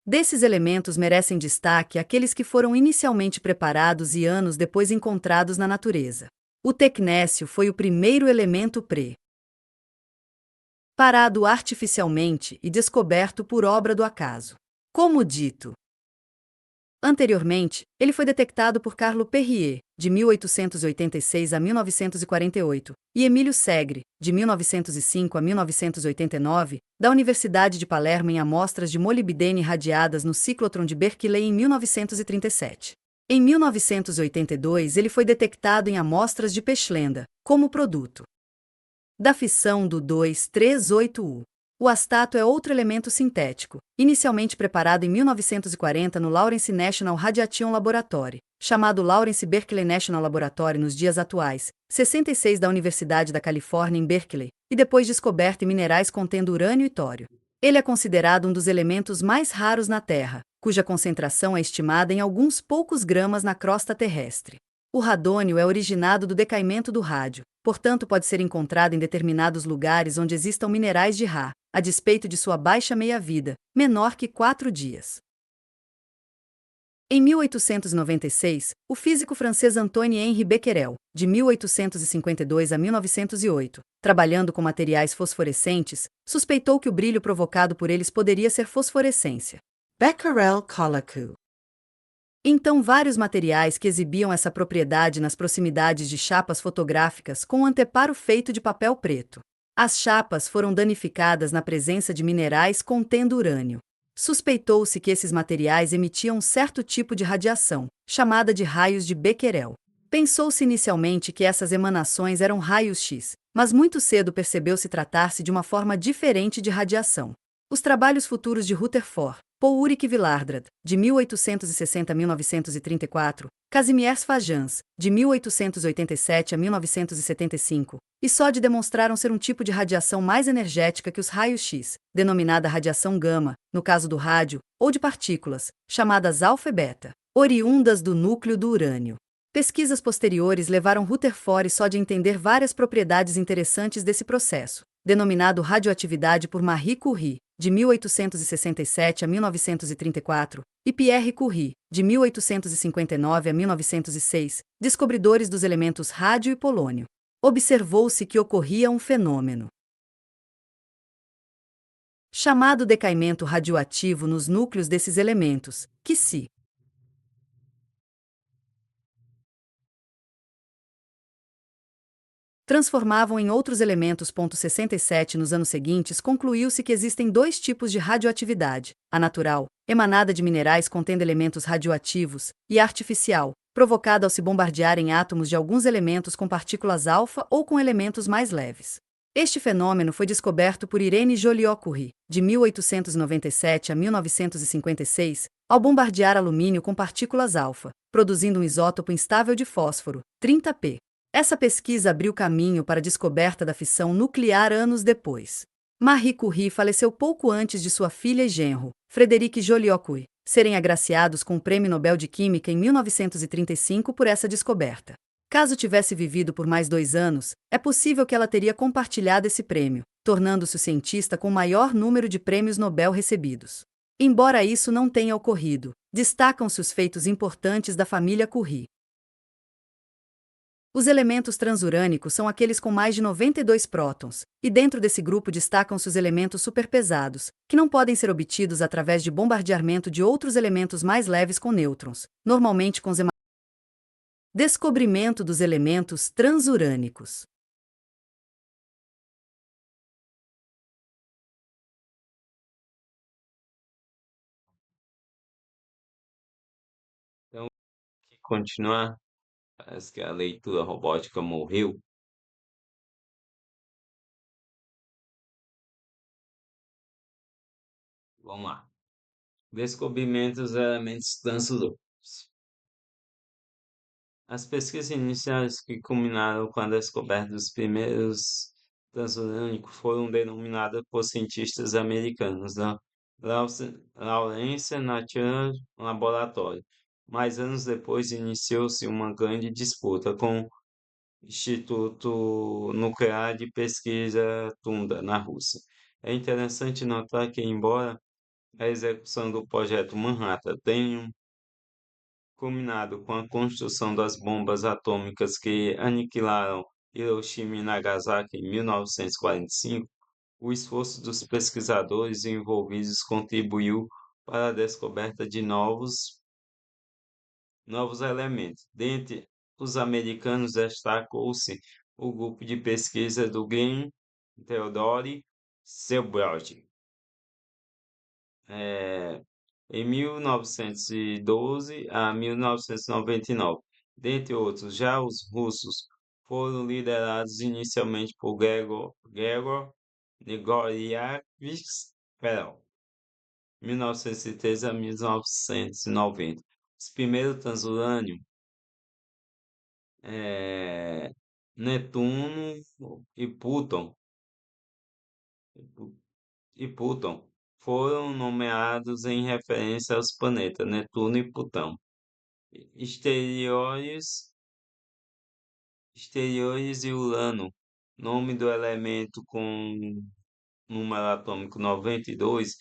Desses elementos merecem destaque aqueles que foram inicialmente preparados e anos depois encontrados na natureza. O tecnécio foi o primeiro elemento preparado artificialmente e descoberto por obra do acaso. Como dito anteriormente, ele foi detectado por Carlo Perrier, de 1886 a 1948, e Emílio Segre, de 1905 a 1989, da Universidade de Palermo em amostras de molibdênio irradiadas no ciclotron de Berkeley em 1937. Em 1982, ele foi detectado em amostras de pechlenda, como produto da fissão do 238U. O astato é outro elemento sintético, inicialmente preparado em 1940 no Lawrence National Radiation Laboratory, chamado Lawrence Berkeley National Laboratory nos dias atuais, 66 da Universidade da Califórnia em Berkeley, e depois descoberto em minerais contendo urânio e tório. Ele é considerado um dos elementos mais raros na Terra, cuja concentração é estimada em alguns poucos gramas na crosta terrestre. O radônio é originado do decaimento do rádio, portanto pode ser encontrado em determinados lugares onde existam minerais de Ra, a despeito de sua baixa meia-vida, menor que 4 dias. Em 1896, o físico francês Antoine-Henri Becquerel, de 1852 a 1908, trabalhando com materiais fosforescentes, suspeitou que o brilho provocado por eles poderia ser fosforescência. Becquerel-Collicu. Então, vários materiais que exibiam essa propriedade nas proximidades de chapas fotográficas com um anteparo feito de papel preto. As chapas foram danificadas na presença de minerais contendo urânio. Suspeitou-se que esses materiais emitiam um certo tipo de radiação, chamada de raios de Becquerel. Pensou-se inicialmente que essas emanações eram raios X, mas muito cedo percebeu-se tratar-se de uma forma diferente de radiação. Os trabalhos futuros de Rutherford, Paul Ulrich Villardrad, de 1860 a 1934, Kazimierz Fajans, de 1887 a 1975, e Sod demonstraram ser um tipo de radiação mais energética que os raios X, denominada radiação gama, no caso do rádio, ou de partículas, chamadas alfa e beta, oriundas do núcleo do urânio. Pesquisas posteriores levaram Rutherford e Sod a entender várias propriedades interessantes desse processo, denominado radioatividade por Marie Curie, de 1867 a 1934, e Pierre Curie, de 1859 a 1906, descobridores dos elementos rádio e polônio. Observou-se que ocorria um fenômeno chamado decaimento radioativo nos núcleos desses elementos, que se transformavam em outros elementos. 67 Nos anos seguintes, concluiu-se que existem dois tipos de radioatividade: a natural, emanada de minerais contendo elementos radioativos, e a artificial, provocada ao se bombardearem átomos de alguns elementos com partículas alfa ou com elementos mais leves. Este fenômeno foi descoberto por Irene Joliot-Curie, de 1897 a 1956, ao bombardear alumínio com partículas alfa, produzindo um isótopo instável de fósforo, 30P. Essa pesquisa abriu caminho para a descoberta da fissão nuclear anos depois. Marie Curie faleceu pouco antes de sua filha e genro, Frederic Joliot-Curie, serem agraciados com o Prêmio Nobel de Química em 1935 por essa descoberta. Caso tivesse vivido por mais 2 anos, é possível que ela teria compartilhado esse prêmio, tornando-se o cientista com o maior número de prêmios Nobel recebidos. Embora isso não tenha ocorrido, destacam-se os feitos importantes da família Curie. Os elementos transurânicos são aqueles com mais de 92 prótons, e dentro desse grupo destacam-se os elementos superpesados, que não podem ser obtidos através de bombardeamento de outros elementos mais leves com nêutrons, normalmente com descobrimento dos elementos transurânicos. Então, que continuar, parece que a leitura robótica morreu. Vamos lá. Descobrimento dos elementos transurânicos. As pesquisas iniciais que culminaram com a descoberta dos primeiros transurânicos foram denominadas por cientistas americanos da Lawrence National Laboratory. Mas anos depois iniciou-se uma grande disputa com o Instituto Nuclear de Pesquisa Tunda, na Rússia. É interessante notar que, embora a execução do projeto Manhattan tenha culminado com a construção das bombas atômicas que aniquilaram Hiroshima e Nagasaki em 1945, o esforço dos pesquisadores envolvidos contribuiu para a descoberta de novos elementos. Dentre os americanos, destacou-se o grupo de pesquisa do Glenn Theodore Selberg, em 1912 a 1999. Dentre outros, já os russos foram liderados inicialmente por Gregor Grigorievich Perel, 1913 a 1990. Os primeiros transurânio Netuno e Plutão e Plutão foram nomeados em referência aos planetas Netuno e Plutão. Exteriores, exteriores e Urano, nome do elemento com número atômico 92.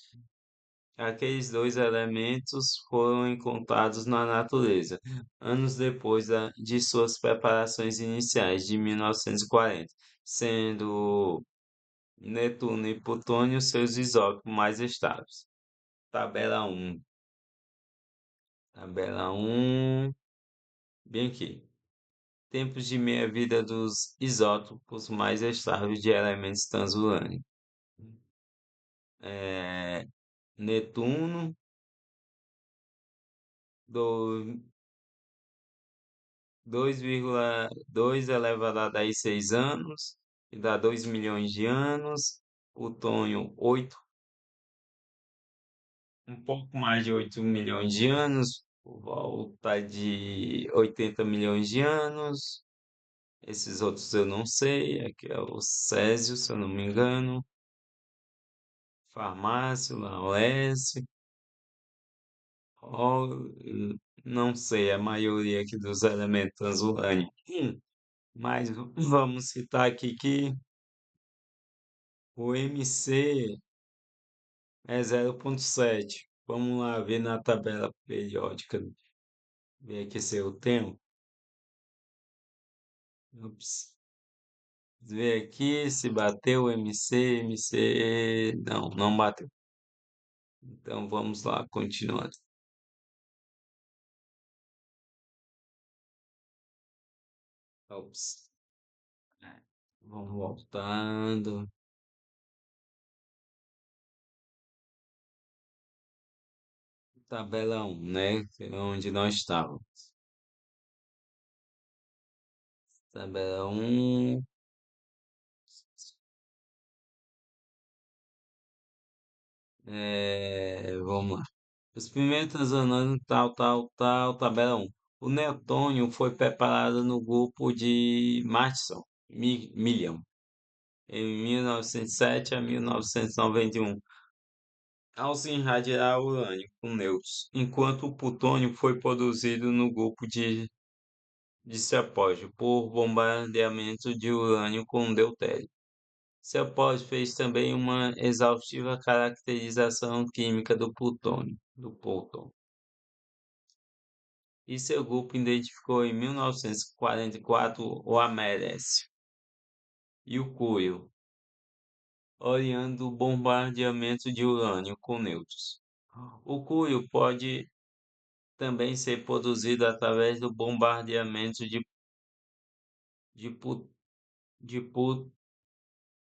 Aqueles dois elementos foram encontrados na natureza, anos depois de suas preparações iniciais, de 1940, sendo Netuno e Plutônio seus isótopos mais estáveis. Tabela um. Tabela um, bem aqui. Tempos de meia-vida dos isótopos mais estáveis de elementos transurânicos. É, Netuno, 2,2 elevado a 10 6 anos, que dá 2 milhões de anos. Plutônio, 8, um pouco mais de 8 milhões de anos, por volta de 80 milhões de anos. Esses outros eu não sei, aqui é o Césio, se eu não me engano. Farmácia, Laércio, ó, não sei, a maioria aqui dos elementos urânio. Mas vamos citar aqui que o MC é 0,7. Vamos lá ver na tabela periódica, ver aqui se eu tenho. Ups. Ver aqui se bateu o MC, MC. Não, não bateu. Então vamos lá, continuando. Ops. Vamos voltando. Tabela um, né? Que é onde nós estávamos. Tabela um. Vamos lá. Os primeiros transacionando, tabela um. O neutônio foi preparado no grupo de Mathison, Milliam, em 1907 a 1991, ao se irradiar urânio com nêutrons, enquanto o plutônio foi produzido no grupo de Seapógio por bombardeamento de urânio com deutério. Seapógio fez também uma exaustiva caracterização química do plutônio, e seu grupo identificou em 1944 o amérecio e o cúrio, oriundo do bombardeamento de urânio com nêutrons. O cúrio pode também ser produzido através do bombardeamento de, pu- de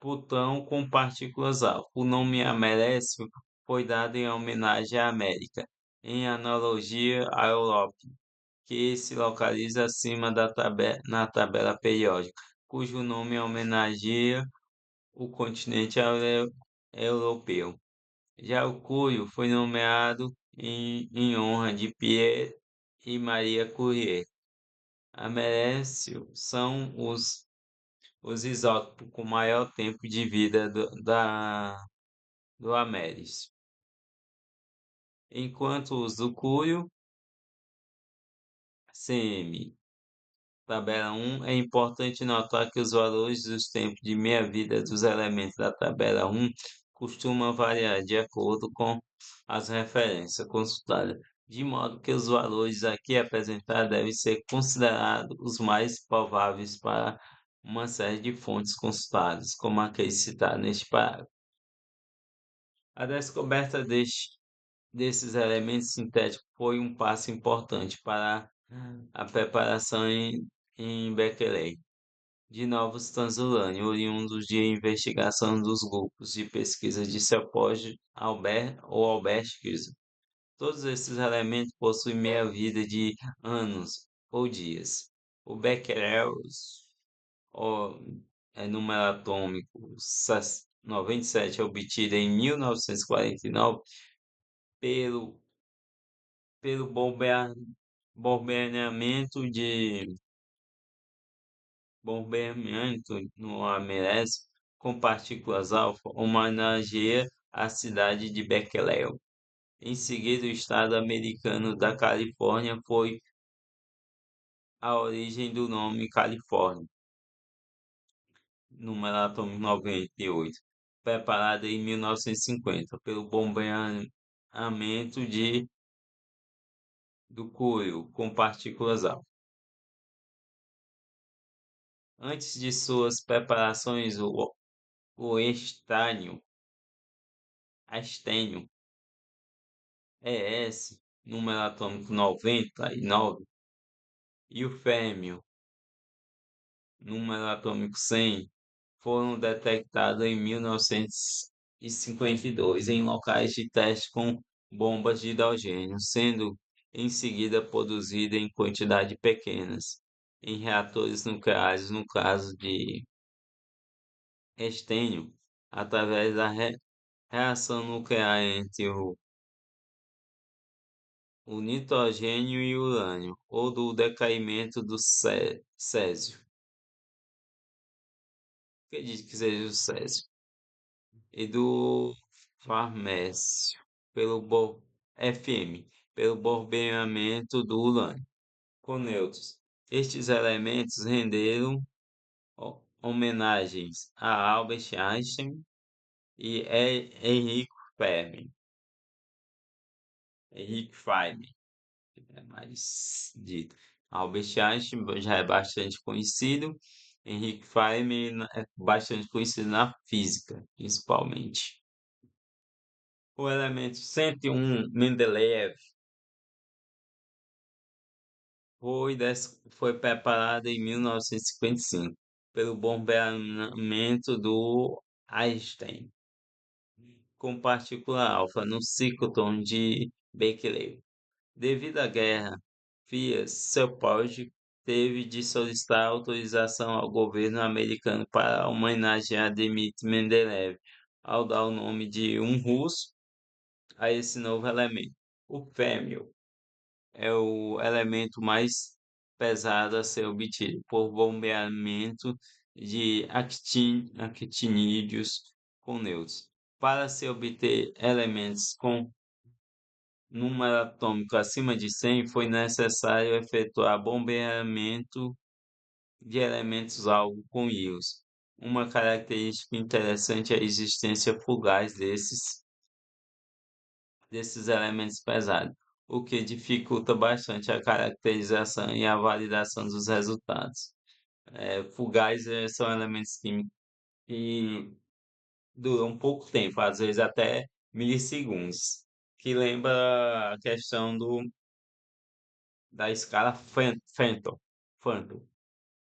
Plutão com partículas alfa. O nome amérecio foi dado em homenagem à América, em analogia à Europa, que se localiza acima na tabela periódica, cujo nome homenageia o continente europeu. Já o Curio foi nomeado em honra de Pierre e Maria Curie. Amérecio são os isótopos com maior tempo de vida do américio, enquanto os do Curio, CM. Tabela um, é importante notar que os valores dos tempos de meia-vida dos elementos da tabela um costumam variar de acordo com as referências consultadas, de modo que os valores aqui apresentados devem ser considerados os mais prováveis para uma série de fontes consultadas, como aqueles citados neste parágrafo. A descoberta desses elementos sintéticos foi um passo importante para a preparação em Berkeley de novos transurânios, oriundos de investigação dos grupos de pesquisa de Seaport Albert Gizmo. Todos esses elementos possuem meia-vida de anos ou dias. O Becquerel ó, número atômico 97 é obtido em 1949 pelo, pelo bombeamento de bombeamento no Ameresco com partículas alfa homenageia a cidade de Becquerel. Em seguida, o estado americano da Califórnia foi a origem do nome Califórnia, número atômico 98, preparada em 1950 pelo bombeamento do Curio com partículas alfa. Antes de suas preparações, o estênio ES, número atômico 99, e o férmio, número atômico 100, foram detectados em 1952 em locais de teste com bombas de hidrogênio, sendo em seguida produzidas em quantidades pequenas em reatores nucleares, no caso de estênio, através da reação nuclear entre o nitrogênio e o urânio, ou do decaimento do césio, que diz que seja o césio, e do farmécio, FM, pelo bombeamento do urânio, com nêutrons. Estes elementos renderam homenagens a Albert Einstein e Henrique Fermi. Henrique Fermi, é mais dito. Albert Einstein já é bastante conhecido. Henrique Fermi é bastante conhecido na física, principalmente. O elemento 101 Mendeleev foi preparado em 1955 pelo bombeamento do Einstein com partícula alfa no ciclotron de Becquerel. Devido à guerra, Fiat teve de solicitar autorização ao governo americano para homenagear Dmitry Mendeleev, ao dar o nome de um russo a esse novo elemento. O férmio é o elemento mais pesado a ser obtido por bombeamento de actinídeos com nêutrons. Para se obter elementos com número atômico acima de 100, foi necessário efetuar bombeamento de elementos-alvo com íons. Uma característica interessante é a existência fugaz desses elementos pesados, o que dificulta bastante a caracterização e a validação dos resultados. Fugais são elementos químicos que duram pouco tempo, às vezes até milissegundos, que lembra a questão da escala Phantom,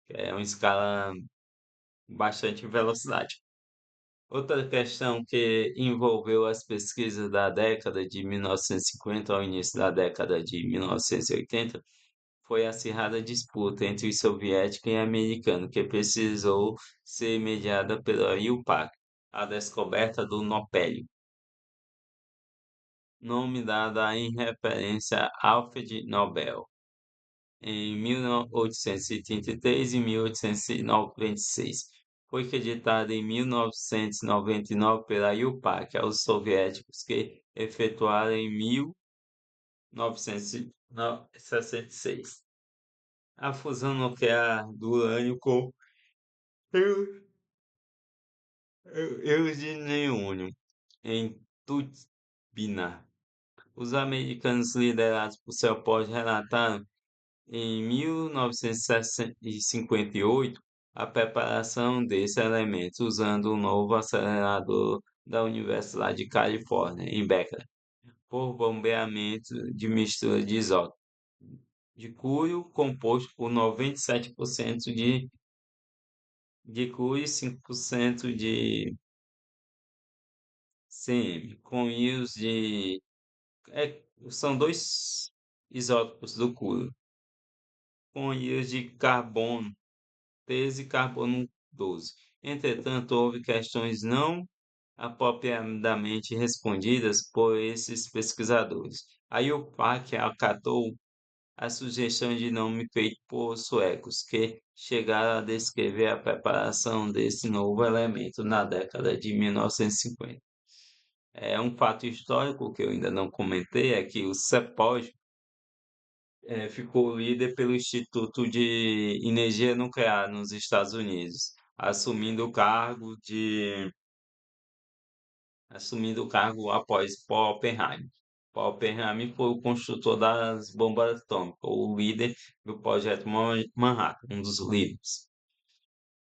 que é uma escala bastante velocidade. Outra questão que envolveu as pesquisas da década de 1950 ao início da década de 1980 foi a acirrada disputa entre os soviéticos e americanos, que precisou ser mediada pela IUPAC, a descoberta do nopério, nome dado em referência a Alfred Nobel, em 1833 e 1896. Foi acreditada em 1999 pela IUPAC aos soviéticos, que efetuaram em 1966 a fusão nuclear do urânio com eurodinênio em Turbina. Os americanos, liderados por seu relataram em 1958 a preparação desses elementos usando o novo acelerador da Universidade de Califórnia, em Berkeley, por bombeamento de mistura de isótopos de cúrio composto por 97% de cúrio e 5% de CM, com íons de São dois isótopos do couro, com íons de carbono 13 e carbono 12. Entretanto, houve questões não apropriadamente respondidas por esses pesquisadores. Aí o PAC acatou a sugestão de nome feito por suecos, que chegaram a descrever a preparação desse novo elemento na década de 1950. Um fato histórico que eu ainda não comentei é que o CEPOG ficou líder pelo Instituto de Energia Nuclear nos Estados Unidos, assumindo o cargo após Paul Oppenheimer. Paul Oppenheimer foi o construtor das bombas atômicas, o líder do projeto Manhattan, um dos líderes.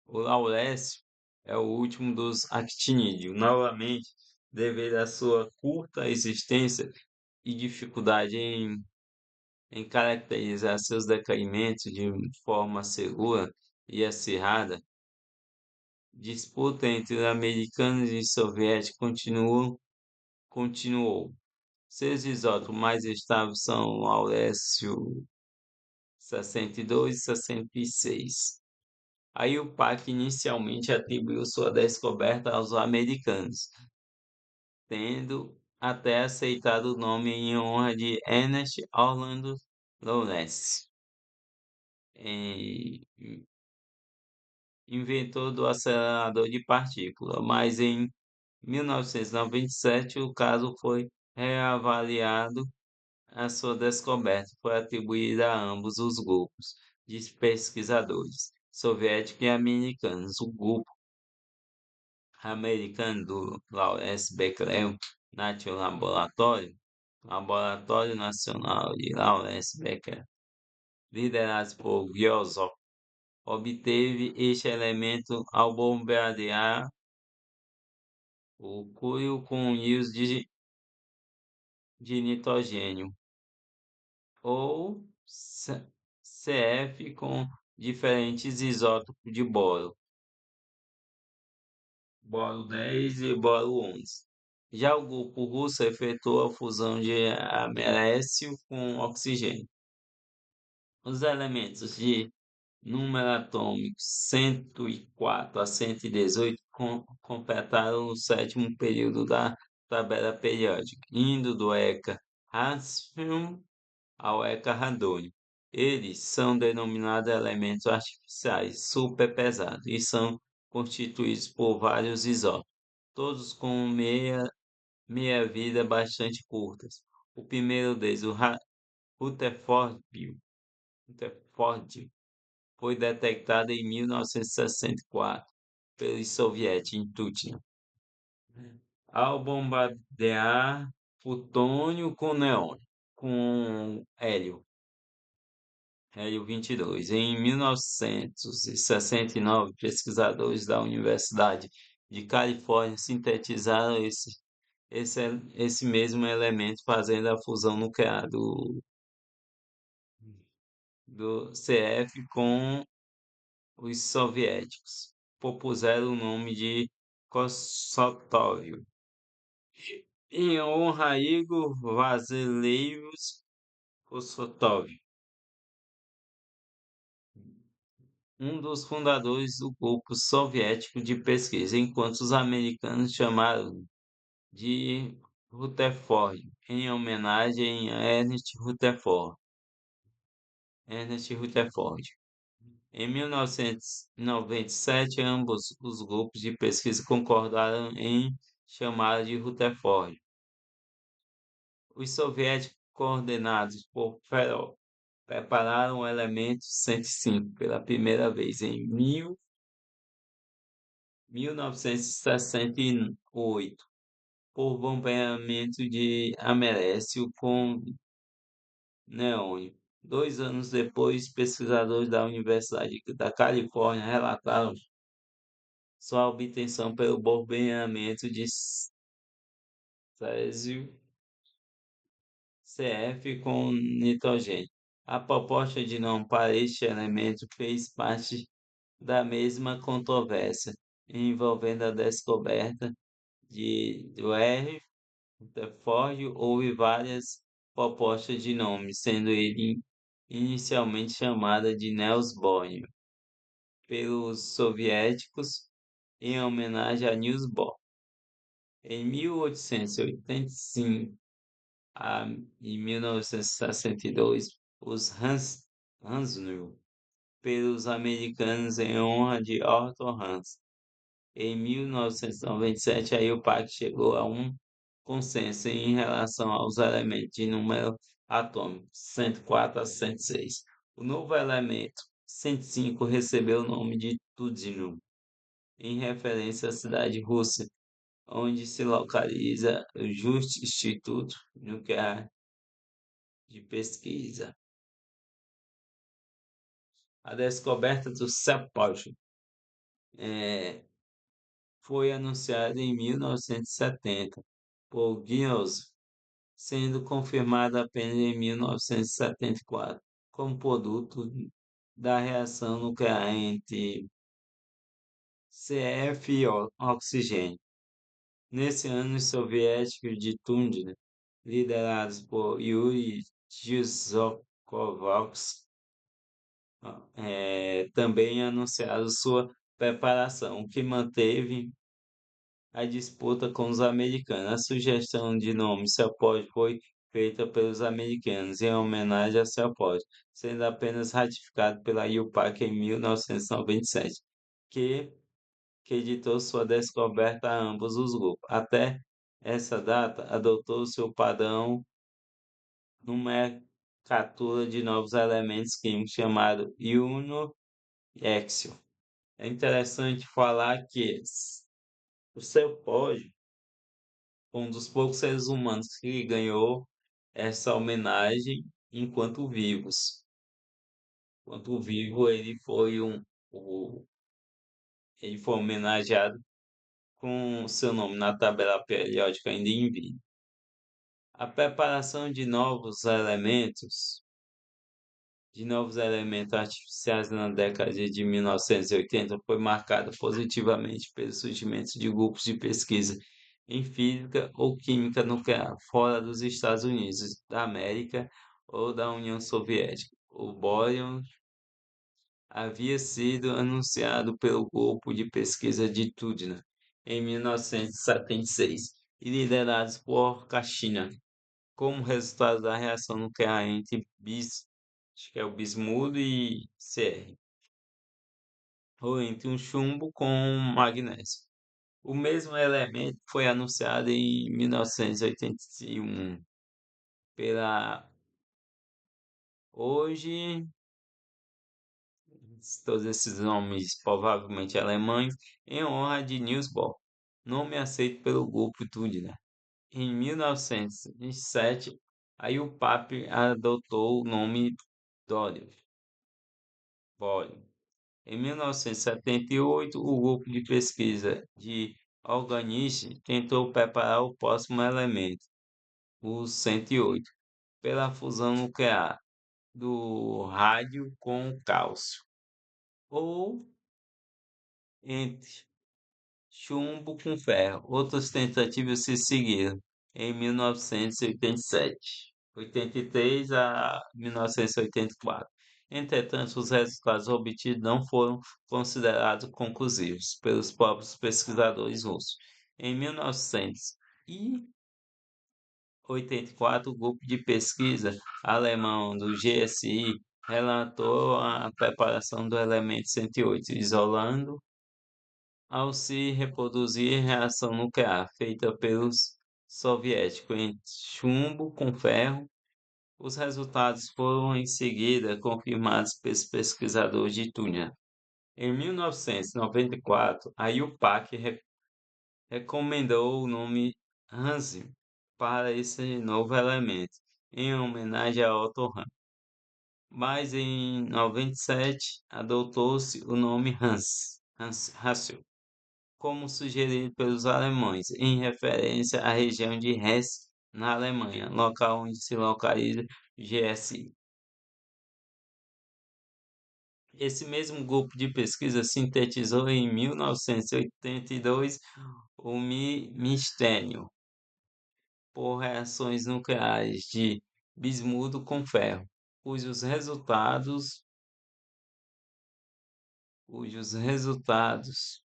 O Laurécio é o último dos actinídeos, novamente devido à sua curta existência e dificuldade em caracterizar seus decaimentos de forma segura e acirrada. Disputa entre americanos e soviéticos continuou. Seus isótopos mais estáveis são o Laurécio 62 e 66. Aí o PAC inicialmente atribuiu sua descoberta aos americanos, tendo até aceitado o nome em honra de Ernest Orlando Lawrence, em- inventor do acelerador de partículas, mas em 1997 o caso foi reavaliado. A sua descoberta foi atribuída a ambos os grupos de pesquisadores, soviéticos e americanos. O grupo americano do Lawrence Berkeley National Laboratory, Laboratório Nacional de Lawrence Berkeley, liderado por Gyozo, obteve este elemento ao bombardear o curio com íons de nitrogênio, ou CF com diferentes isótopos de boro, boro 10 e boro 11. Já o grupo russo efetuou a fusão de amércio com oxigênio. Os elementos de número atômico 104 a 118 completaram o sétimo período da tabela periódica, indo do ECA Hansfield ao ECA Radônio. Eles são denominados elementos artificiais superpesados e são constituídos por vários isótopos, todos com meia-vida bastante curtas. O primeiro deles, o Rutherford, foi detectado em 1964 pelos soviéticos em Tutna, ao bombardear plutônio com neon, com hélio 22. Em 1969, pesquisadores da Universidade de Califórnia sintetizaram esse, esse mesmo elemento fazendo a fusão nuclear do CF com os soviéticos. Propuseram o nome de Kossotov, em honra a Igor Vasileievich Kossotov, um dos fundadores do grupo soviético de pesquisa, enquanto os americanos chamaram de Rutherford, em homenagem a Ernest Rutherford. Em 1997, ambos os grupos de pesquisa concordaram em chamá-la de Rutherford. Os soviéticos, coordenados por Ferrov, prepararam o elemento 105 pela primeira vez em 1968, por bombeamento de amércio com neônio. 2 anos depois, pesquisadores da Universidade da Califórnia relataram sua obtenção pelo bombeamento de césio CF com nitrogênio. A proposta de nome para este elemento fez parte da mesma controvérsia envolvendo a descoberta do R Rutherford houve várias propostas de nome, sendo ele inicialmente chamada de Niels Bohr pelos soviéticos em homenagem a Niels Bohr. Em 1885 e 1962, os Hansnu pelos americanos em honra de Otto Hahn. Em 1997, a IUPAC chegou a um consenso em relação aos elementos de número atômico 104 a 106. O novo elemento 105 recebeu o nome de Tudino, em referência à cidade russa, onde se localiza o JUST Instituto Nuclear de Pesquisa. A descoberta do Sepoj foi anunciada em 1970 por Gibbs, sendo confirmada apenas em 1974 como produto da reação nuclear entre CF e oxigênio. Nesse ano, os soviéticos de Tundra, liderados por Yuri Gizovkovsky, também anunciaram sua preparação, o que manteve a disputa com os americanos. A sugestão de nome Seaport foi feita pelos americanos em homenagem a Seaport, sendo apenas ratificado pela IUPAC em 1997, que acreditou sua descoberta a ambos os grupos. Até essa data, adotou seu padrão nomenclatura de novos elementos químicos chamado Iono-Exio. É interessante falar que o Seaport foi um dos poucos seres humanos que ganhou essa homenagem enquanto vivos. Enquanto vivo, ele foi homenageado com seu nome na tabela periódica ainda em vida. A preparação de novos elementos artificiais na década de 1980 foi marcada positivamente pelo surgimento de grupos de pesquisa em física ou química nuclear fora dos Estados Unidos da América ou da União Soviética. O bóron havia sido anunciado pelo grupo de pesquisa de Tundra em 1976 e liderados por Kashina, como resultado da reação nuclear entre acho que é o bismuto e Cr, ou entre um chumbo com magnésio. O mesmo elemento foi anunciado em 1981 pela hoje todos esses nomes provavelmente alemães em honra de Niels Bohr, nome aceito pelo grupo Tundra. Em 1907, aí o Papa adotou o nome Dorian. Em 1978, o grupo de pesquisa de Organist tentou preparar o próximo elemento, o 108, pela fusão nuclear do rádio com o cálcio, ou entre chumbo com ferro. Outras tentativas se seguiram em 1987, 83 a 1984. Entretanto, os resultados obtidos não foram considerados conclusivos pelos próprios pesquisadores russos. Em 1984, o grupo de pesquisa alemão do GSI relatou a preparação do elemento 108, isolando ao se reproduzir reação nuclear feita pelos soviéticos em chumbo com ferro. Os resultados foram em seguida confirmados pelos pesquisadores de Tundra. Em 1994, a IUPAC recomendou o nome Hansen para esse novo elemento, em homenagem a Otto Hahn. Mas em 97 adotou-se o nome Hansel, como sugerido pelos alemães, em referência à região de Hesse, na Alemanha, local onde se localiza o GSI. Esse mesmo grupo de pesquisa sintetizou em 1982 o mistênio, por reações nucleares de bismuto com ferro, cujos resultados, cujos resultados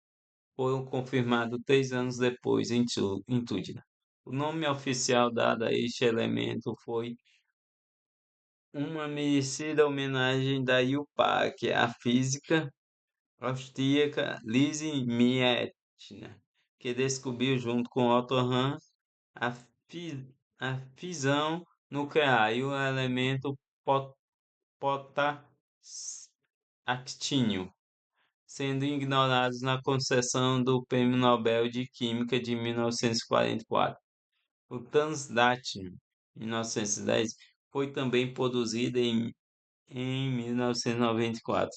foram confirmados 3 anos depois em Tundra. O nome oficial dado a este elemento foi uma merecida homenagem da IUPAC, a física austríaca Lise Meitner, que descobriu junto com Otto Hahn a, a fisão nuclear e o elemento potássio, sendo ignorados na concessão do Prêmio Nobel de Química de 1944. O Transdatin, 1910, foi também produzido em 1994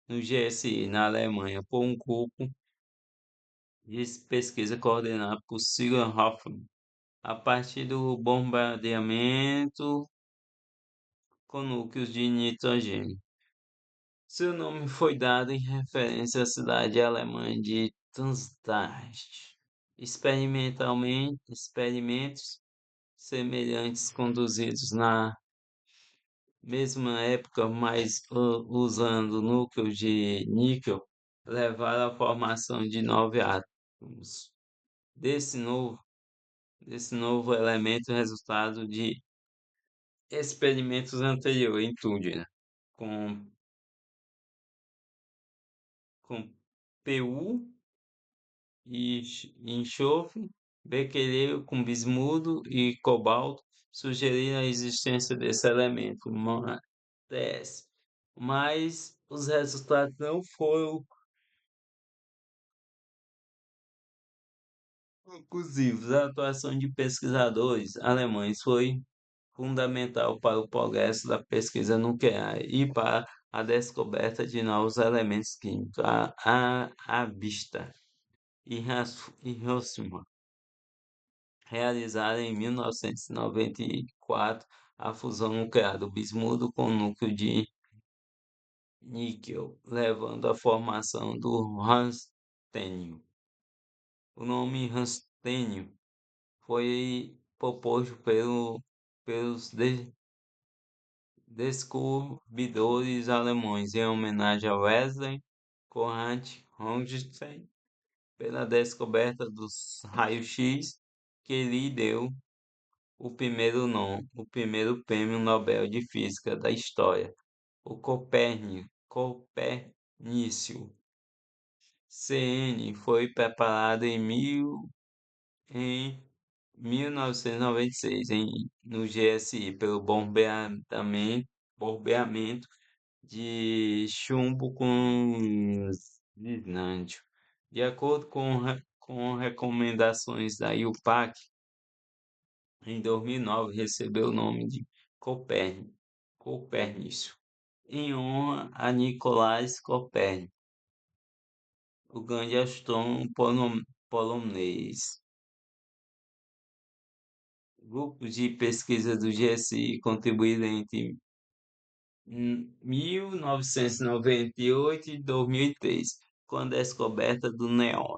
no GSI, na Alemanha, por um grupo de pesquisa coordenado por Sigurd Hoffmann, a partir do bombardeamento com núcleos de nitrogênio. Seu nome foi dado em referência à cidade alemã de Darmstadt. Experimentos semelhantes conduzidos na mesma época, mas usando núcleos de níquel, levaram à formação de 9 átomos. Desse novo, desse novo elemento, resultado de experimentos anteriores em Tundra, com, com PU e enxofre, bequereiro com bismuto e cobalto, sugeriram a existência desse elemento, mas os resultados não foram conclusivos. A atuação de pesquisadores alemães foi fundamental para o progresso da pesquisa nuclear e para a descoberta de novos elementos químicos. A Vista e Hosmer realizaram em 1994 a fusão nuclear do bismuto com núcleo de níquel, levando à formação do rastênio. O nome rastênio foi proposto pelos descobridores alemães em homenagem a Wesley Conrad Röntgen pela descoberta dos raios-x que lhe deu o primeiro prêmio Nobel de Física da história, o Copernício. CN foi preparado em 1996 no GSI pelo bombeamento de chumbo com lignânio. De acordo com recomendações da IUPAC, em 2009 recebeu o nome de Copérnico, em honra a Nicolás Copérnico, o grande astrônomo polonês. Grupos de pesquisa do GSI contribuíram entre 1998 e 2003, com a descoberta do neon,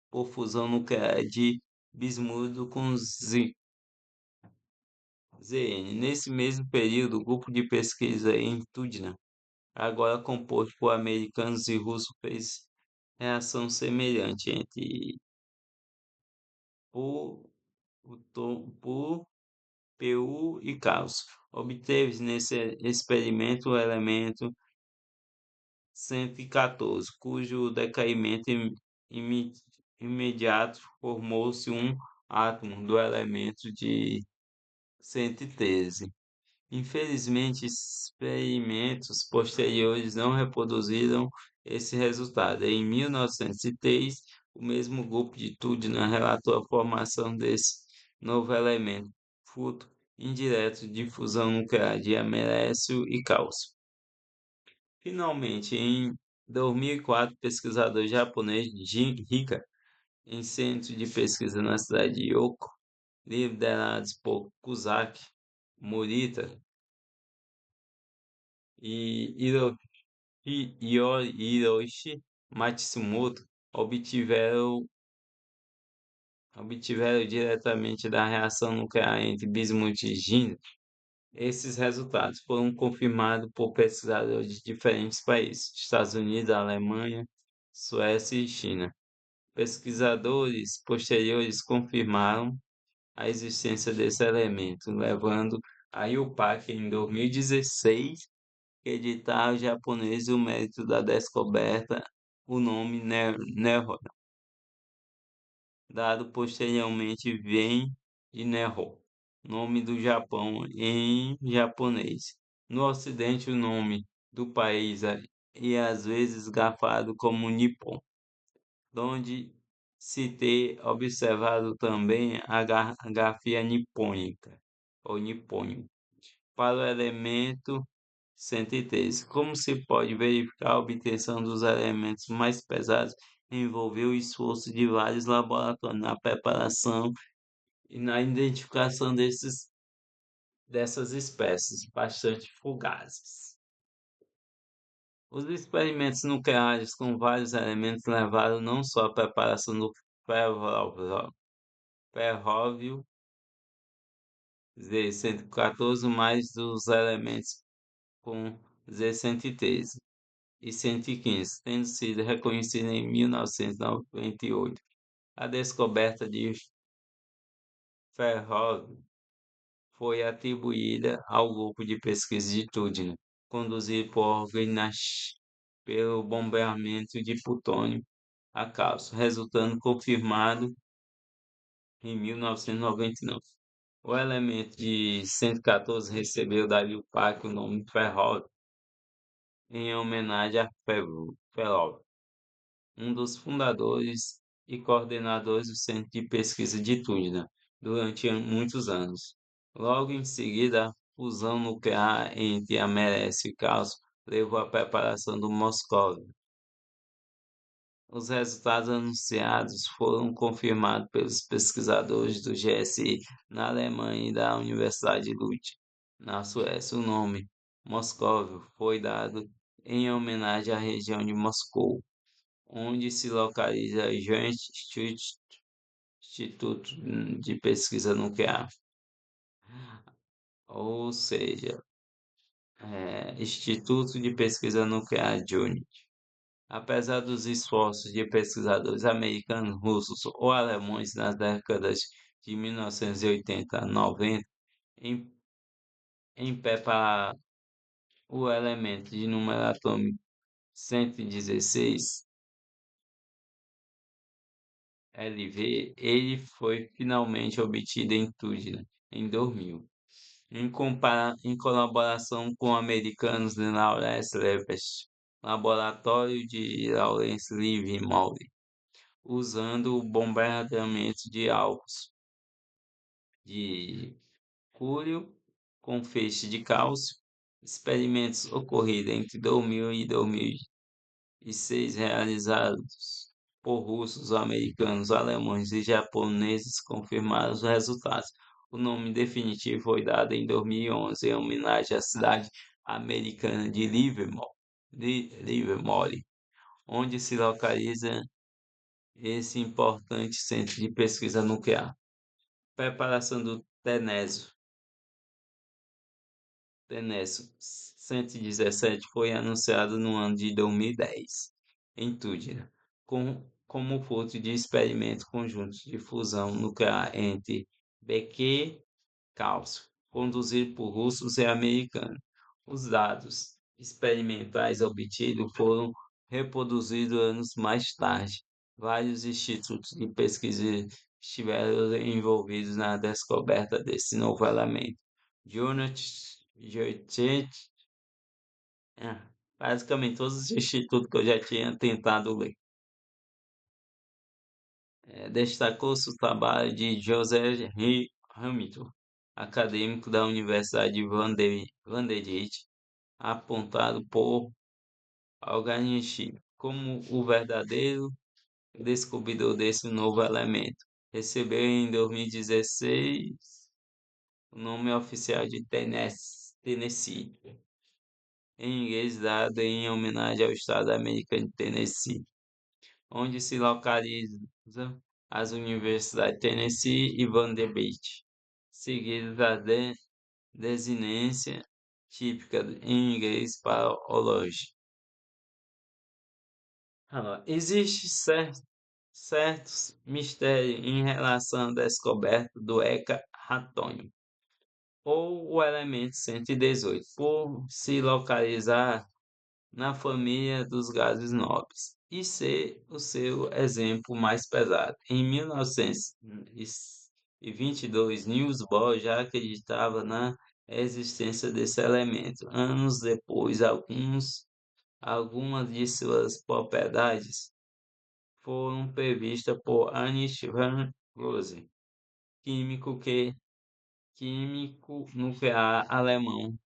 por fusão nuclear de bismuto com Zn. Nesse mesmo período, o grupo de pesquisa em Tundra, agora composto por americanos e russos, fez reação semelhante entre por, por PU e cálcio. Obteve nesse experimento o elemento 114, cujo decaimento imediato formou-se um átomo do elemento de 113. Infelizmente, experimentos posteriores não reproduziram esse resultado. Em 1903, o mesmo grupo de Tundra relatou a formação desse novo elemento, fruto indireto de fusão nuclear de amério e cálcio. Finalmente, em 2004, pesquisador japonês Jin Hika, em centro de pesquisa na cidade de Yoko, liderados por Kusaki Morita e Hiroshi Matsumoto, obtiveram obtiveram diretamente da reação nuclear entre bismuto e hidrogênio. Esses resultados foram confirmados por pesquisadores de diferentes países: Estados Unidos, Alemanha, Suécia e China. Pesquisadores posteriores confirmaram a existência desse elemento, levando a IUPAC em 2016 a acreditar aos japoneses o mérito da descoberta, o nome Nehon, dado posteriormente vem de Nehon, nome do Japão em japonês. No Ocidente, o nome do país é às vezes grafado como Nippon, onde se ter observado também a grafia nipônica, ou nipônico, para o elemento 113. Como se pode verificar, a obtenção dos elementos mais pesados envolveu o esforço de vários laboratórios na preparação e na identificação dessas espécies bastante fugazes. Os experimentos nucleares com vários elementos levaram não só à preparação do ferróvio Z114, mas dos elementos com Z113 e 115, tendo sido reconhecido em 1998. A descoberta de ferróvio foi atribuída ao grupo de pesquisa de Tübingen, conduzido por Orgnash, pelo bombeamento de plutônio a cápsula, resultando confirmado em 1999. O elemento de 114 recebeu da Liupac o nome ferróvio, em homenagem a Ferrov, um dos fundadores e coordenadores do Centro de Pesquisa de Tübingen durante muitos anos. Logo em seguida, a fusão nuclear entre a merésio e cálcio levou à preparação do Moscou. Os resultados anunciados foram confirmados pelos pesquisadores do GSI na Alemanha e da Universidade de Lund, na Suécia. O nome Moscou foi dado em homenagem à região de Moscou, onde se localiza o Joint Instituto de Pesquisa Nuclear, ou seja, Instituto de Pesquisa Nuclear JUNIT. Apesar dos esforços de pesquisadores americanos, russos ou alemães nas décadas de 1980 a 90 em, em preparar o elemento de número atômico 116 LV, ele foi finalmente obtido em Tübingen em 2000, em colaboração com americanos de Lawrence Livermore, laboratório de Lawrence Livermore, usando o bombardeamento de alvos de cúrio com feixe de cálcio. Experimentos ocorridos entre 2000 e 2006 realizados por russos, americanos, alemães e japoneses confirmaram os resultados. O nome definitivo foi dado em 2011 em homenagem à cidade americana de Livermore, onde se localiza esse importante centro de pesquisa nuclear. Preparação do Tenésio 117 foi anunciado no ano de 2010, em Tübingen, como fruto de experimentos conjuntos de fusão nuclear entre Beque e cálcio, conduzido por russos e americanos. Os dados experimentais obtidos foram reproduzidos anos mais tarde. Vários institutos de pesquisa estiveram envolvidos na descoberta desse novo elemento. Jonathan Joitet, basicamente todos os institutos que eu já tinha tentado ler. Destacou-se o trabalho de Joseph Hamilton, acadêmico da Universidade de Vanderbilt, apontado por Alganici como o verdadeiro descobridor desse novo elemento. Recebeu em 2016 o nome oficial de Tennessee, em inglês dado em homenagem ao estado americano de Tennessee, onde se localiza as universidades de Tennessee e Vanderbilt, seguidas da desinência típica em inglês para hoje. Existe certos mistérios em relação à descoberta do Eka-ratônio, ou o elemento 118, por se localizar na família dos gases nobres e ser o seu exemplo mais pesado. Em 1922, Niels Bohr já acreditava na existência desse elemento. Anos depois, algumas de suas propriedades foram previstas por Ernst van Rosen, químico químico nuclear alemão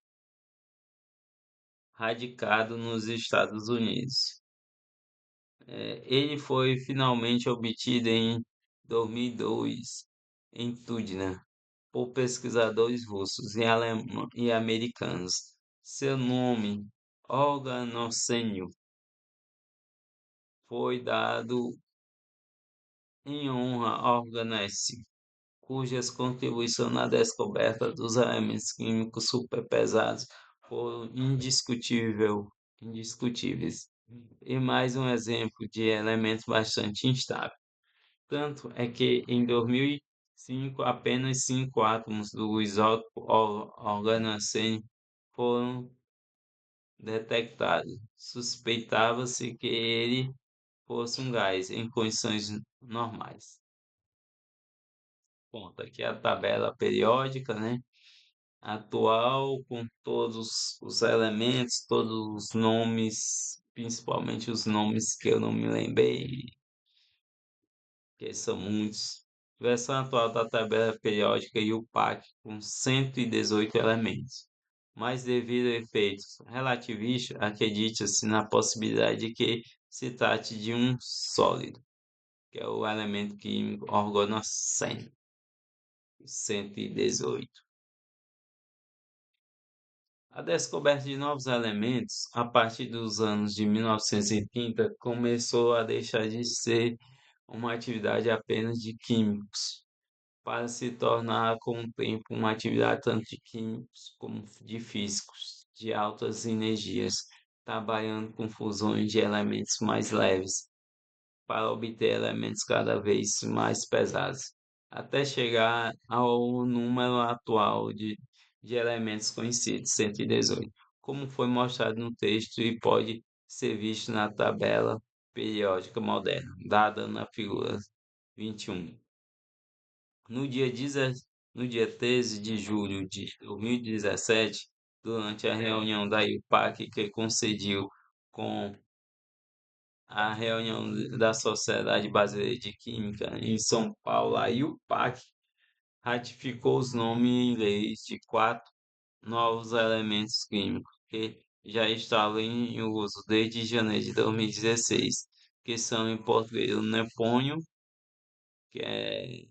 radicado nos Estados Unidos. Ele foi finalmente obtido em 2002 em Tübingen por pesquisadores russos e americanos. Seu nome, organocênio, foi dado em honra a Organesse, cujas contribuições na descoberta dos elementos químicos superpesados foram indiscutíveis. E mais um exemplo de elemento bastante instável. Tanto é que em 2005 apenas 5 átomos do isótopo organocênio foram detectados. Suspeitava-se que ele fosse um gás em condições normais. Ponto aqui a tabela periódica, né? Atual, com todos os elementos, todos os nomes, principalmente os nomes que eu não me lembrei, que são muitos. Versão atual da tabela periódica e o PAC com 118 elementos. Mas devido a efeitos relativistas, acredita-se na possibilidade de que se trate de um sólido, que é o elemento químico organocênio, 118. A descoberta de novos elementos, a partir dos anos de 1930, começou a deixar de ser uma atividade apenas de químicos, para se tornar com o tempo uma atividade tanto de químicos como de físicos de altas energias, trabalhando com fusões de elementos mais leves para obter elementos cada vez mais pesados, até chegar ao número atual de elementos conhecidos, 118, como foi mostrado no texto e pode ser visto na tabela periódica moderna, dada na figura 21. No dia, 10 no dia 13 de julho de 2017, durante a reunião da IUPAC que concediu com a reunião da Sociedade Brasileira de Química em São Paulo, a IUPAC ratificou os nomes em inglês de 4 novos elementos químicos que já estavam em uso desde janeiro de 2016, que são em português o nepônio, que é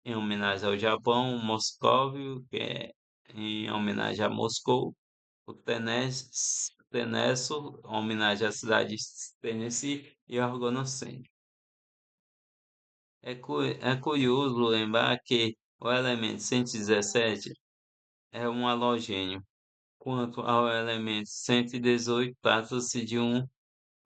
em homenagem ao Japão, o Moscóvio, que é em homenagem a Moscou, o Tenesso, em homenagem à cidade de Tennessee, e o Organocênio. É curioso lembrar que o elemento 117 é um halogênio, quanto ao elemento 118 trata-se de um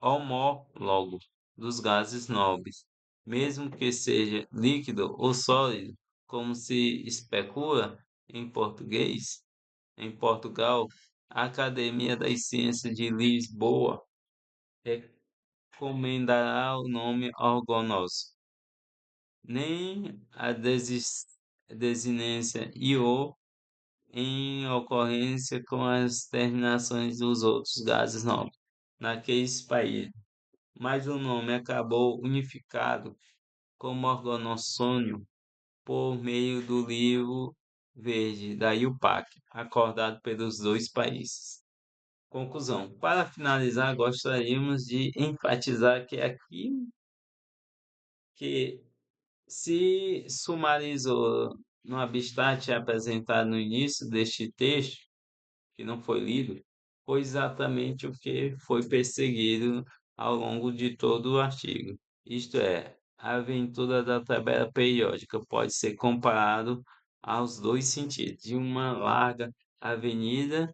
homólogo dos gases nobres, mesmo que seja líquido ou sólido, como se especula em português. Em Portugal, a Academia das Ciências de Lisboa recomendará o nome organoso. Nem a desinência IO em ocorrência com as terminações dos outros gases nobres naqueles países, mas o nome acabou unificado como organossônio por meio do livro verde da IUPAC, acordado pelos dois países. Conclusão. Para finalizar, gostaríamos de enfatizar que aqui que se sumarizou no abstract apresentado no início deste texto, que não foi lido, foi exatamente o que foi perseguido ao longo de todo o artigo. Isto é, A aventura da tabela periódica pode ser comparado aos dois sentidos, de uma larga avenida,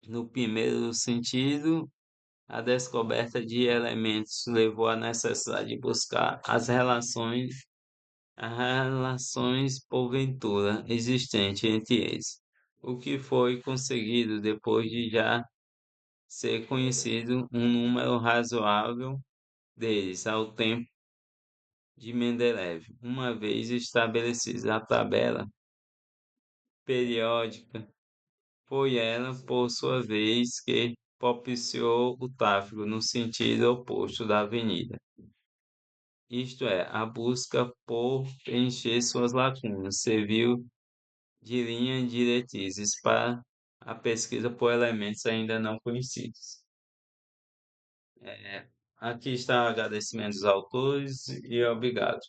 no primeiro sentido, a descoberta de elementos levou à necessidade de buscar as relações porventura existentes entre eles, o que foi conseguido depois de já ser conhecido um número razoável deles ao tempo de Mendeleev. Uma vez estabelecida a tabela periódica, foi ela, por sua vez, que propiciou o tráfego no sentido oposto da avenida, isto é, a busca por preencher suas lacunas, serviu de linha diretrizes para a pesquisa por elementos ainda não conhecidos. Aqui está o agradecimento dos autores e obrigado.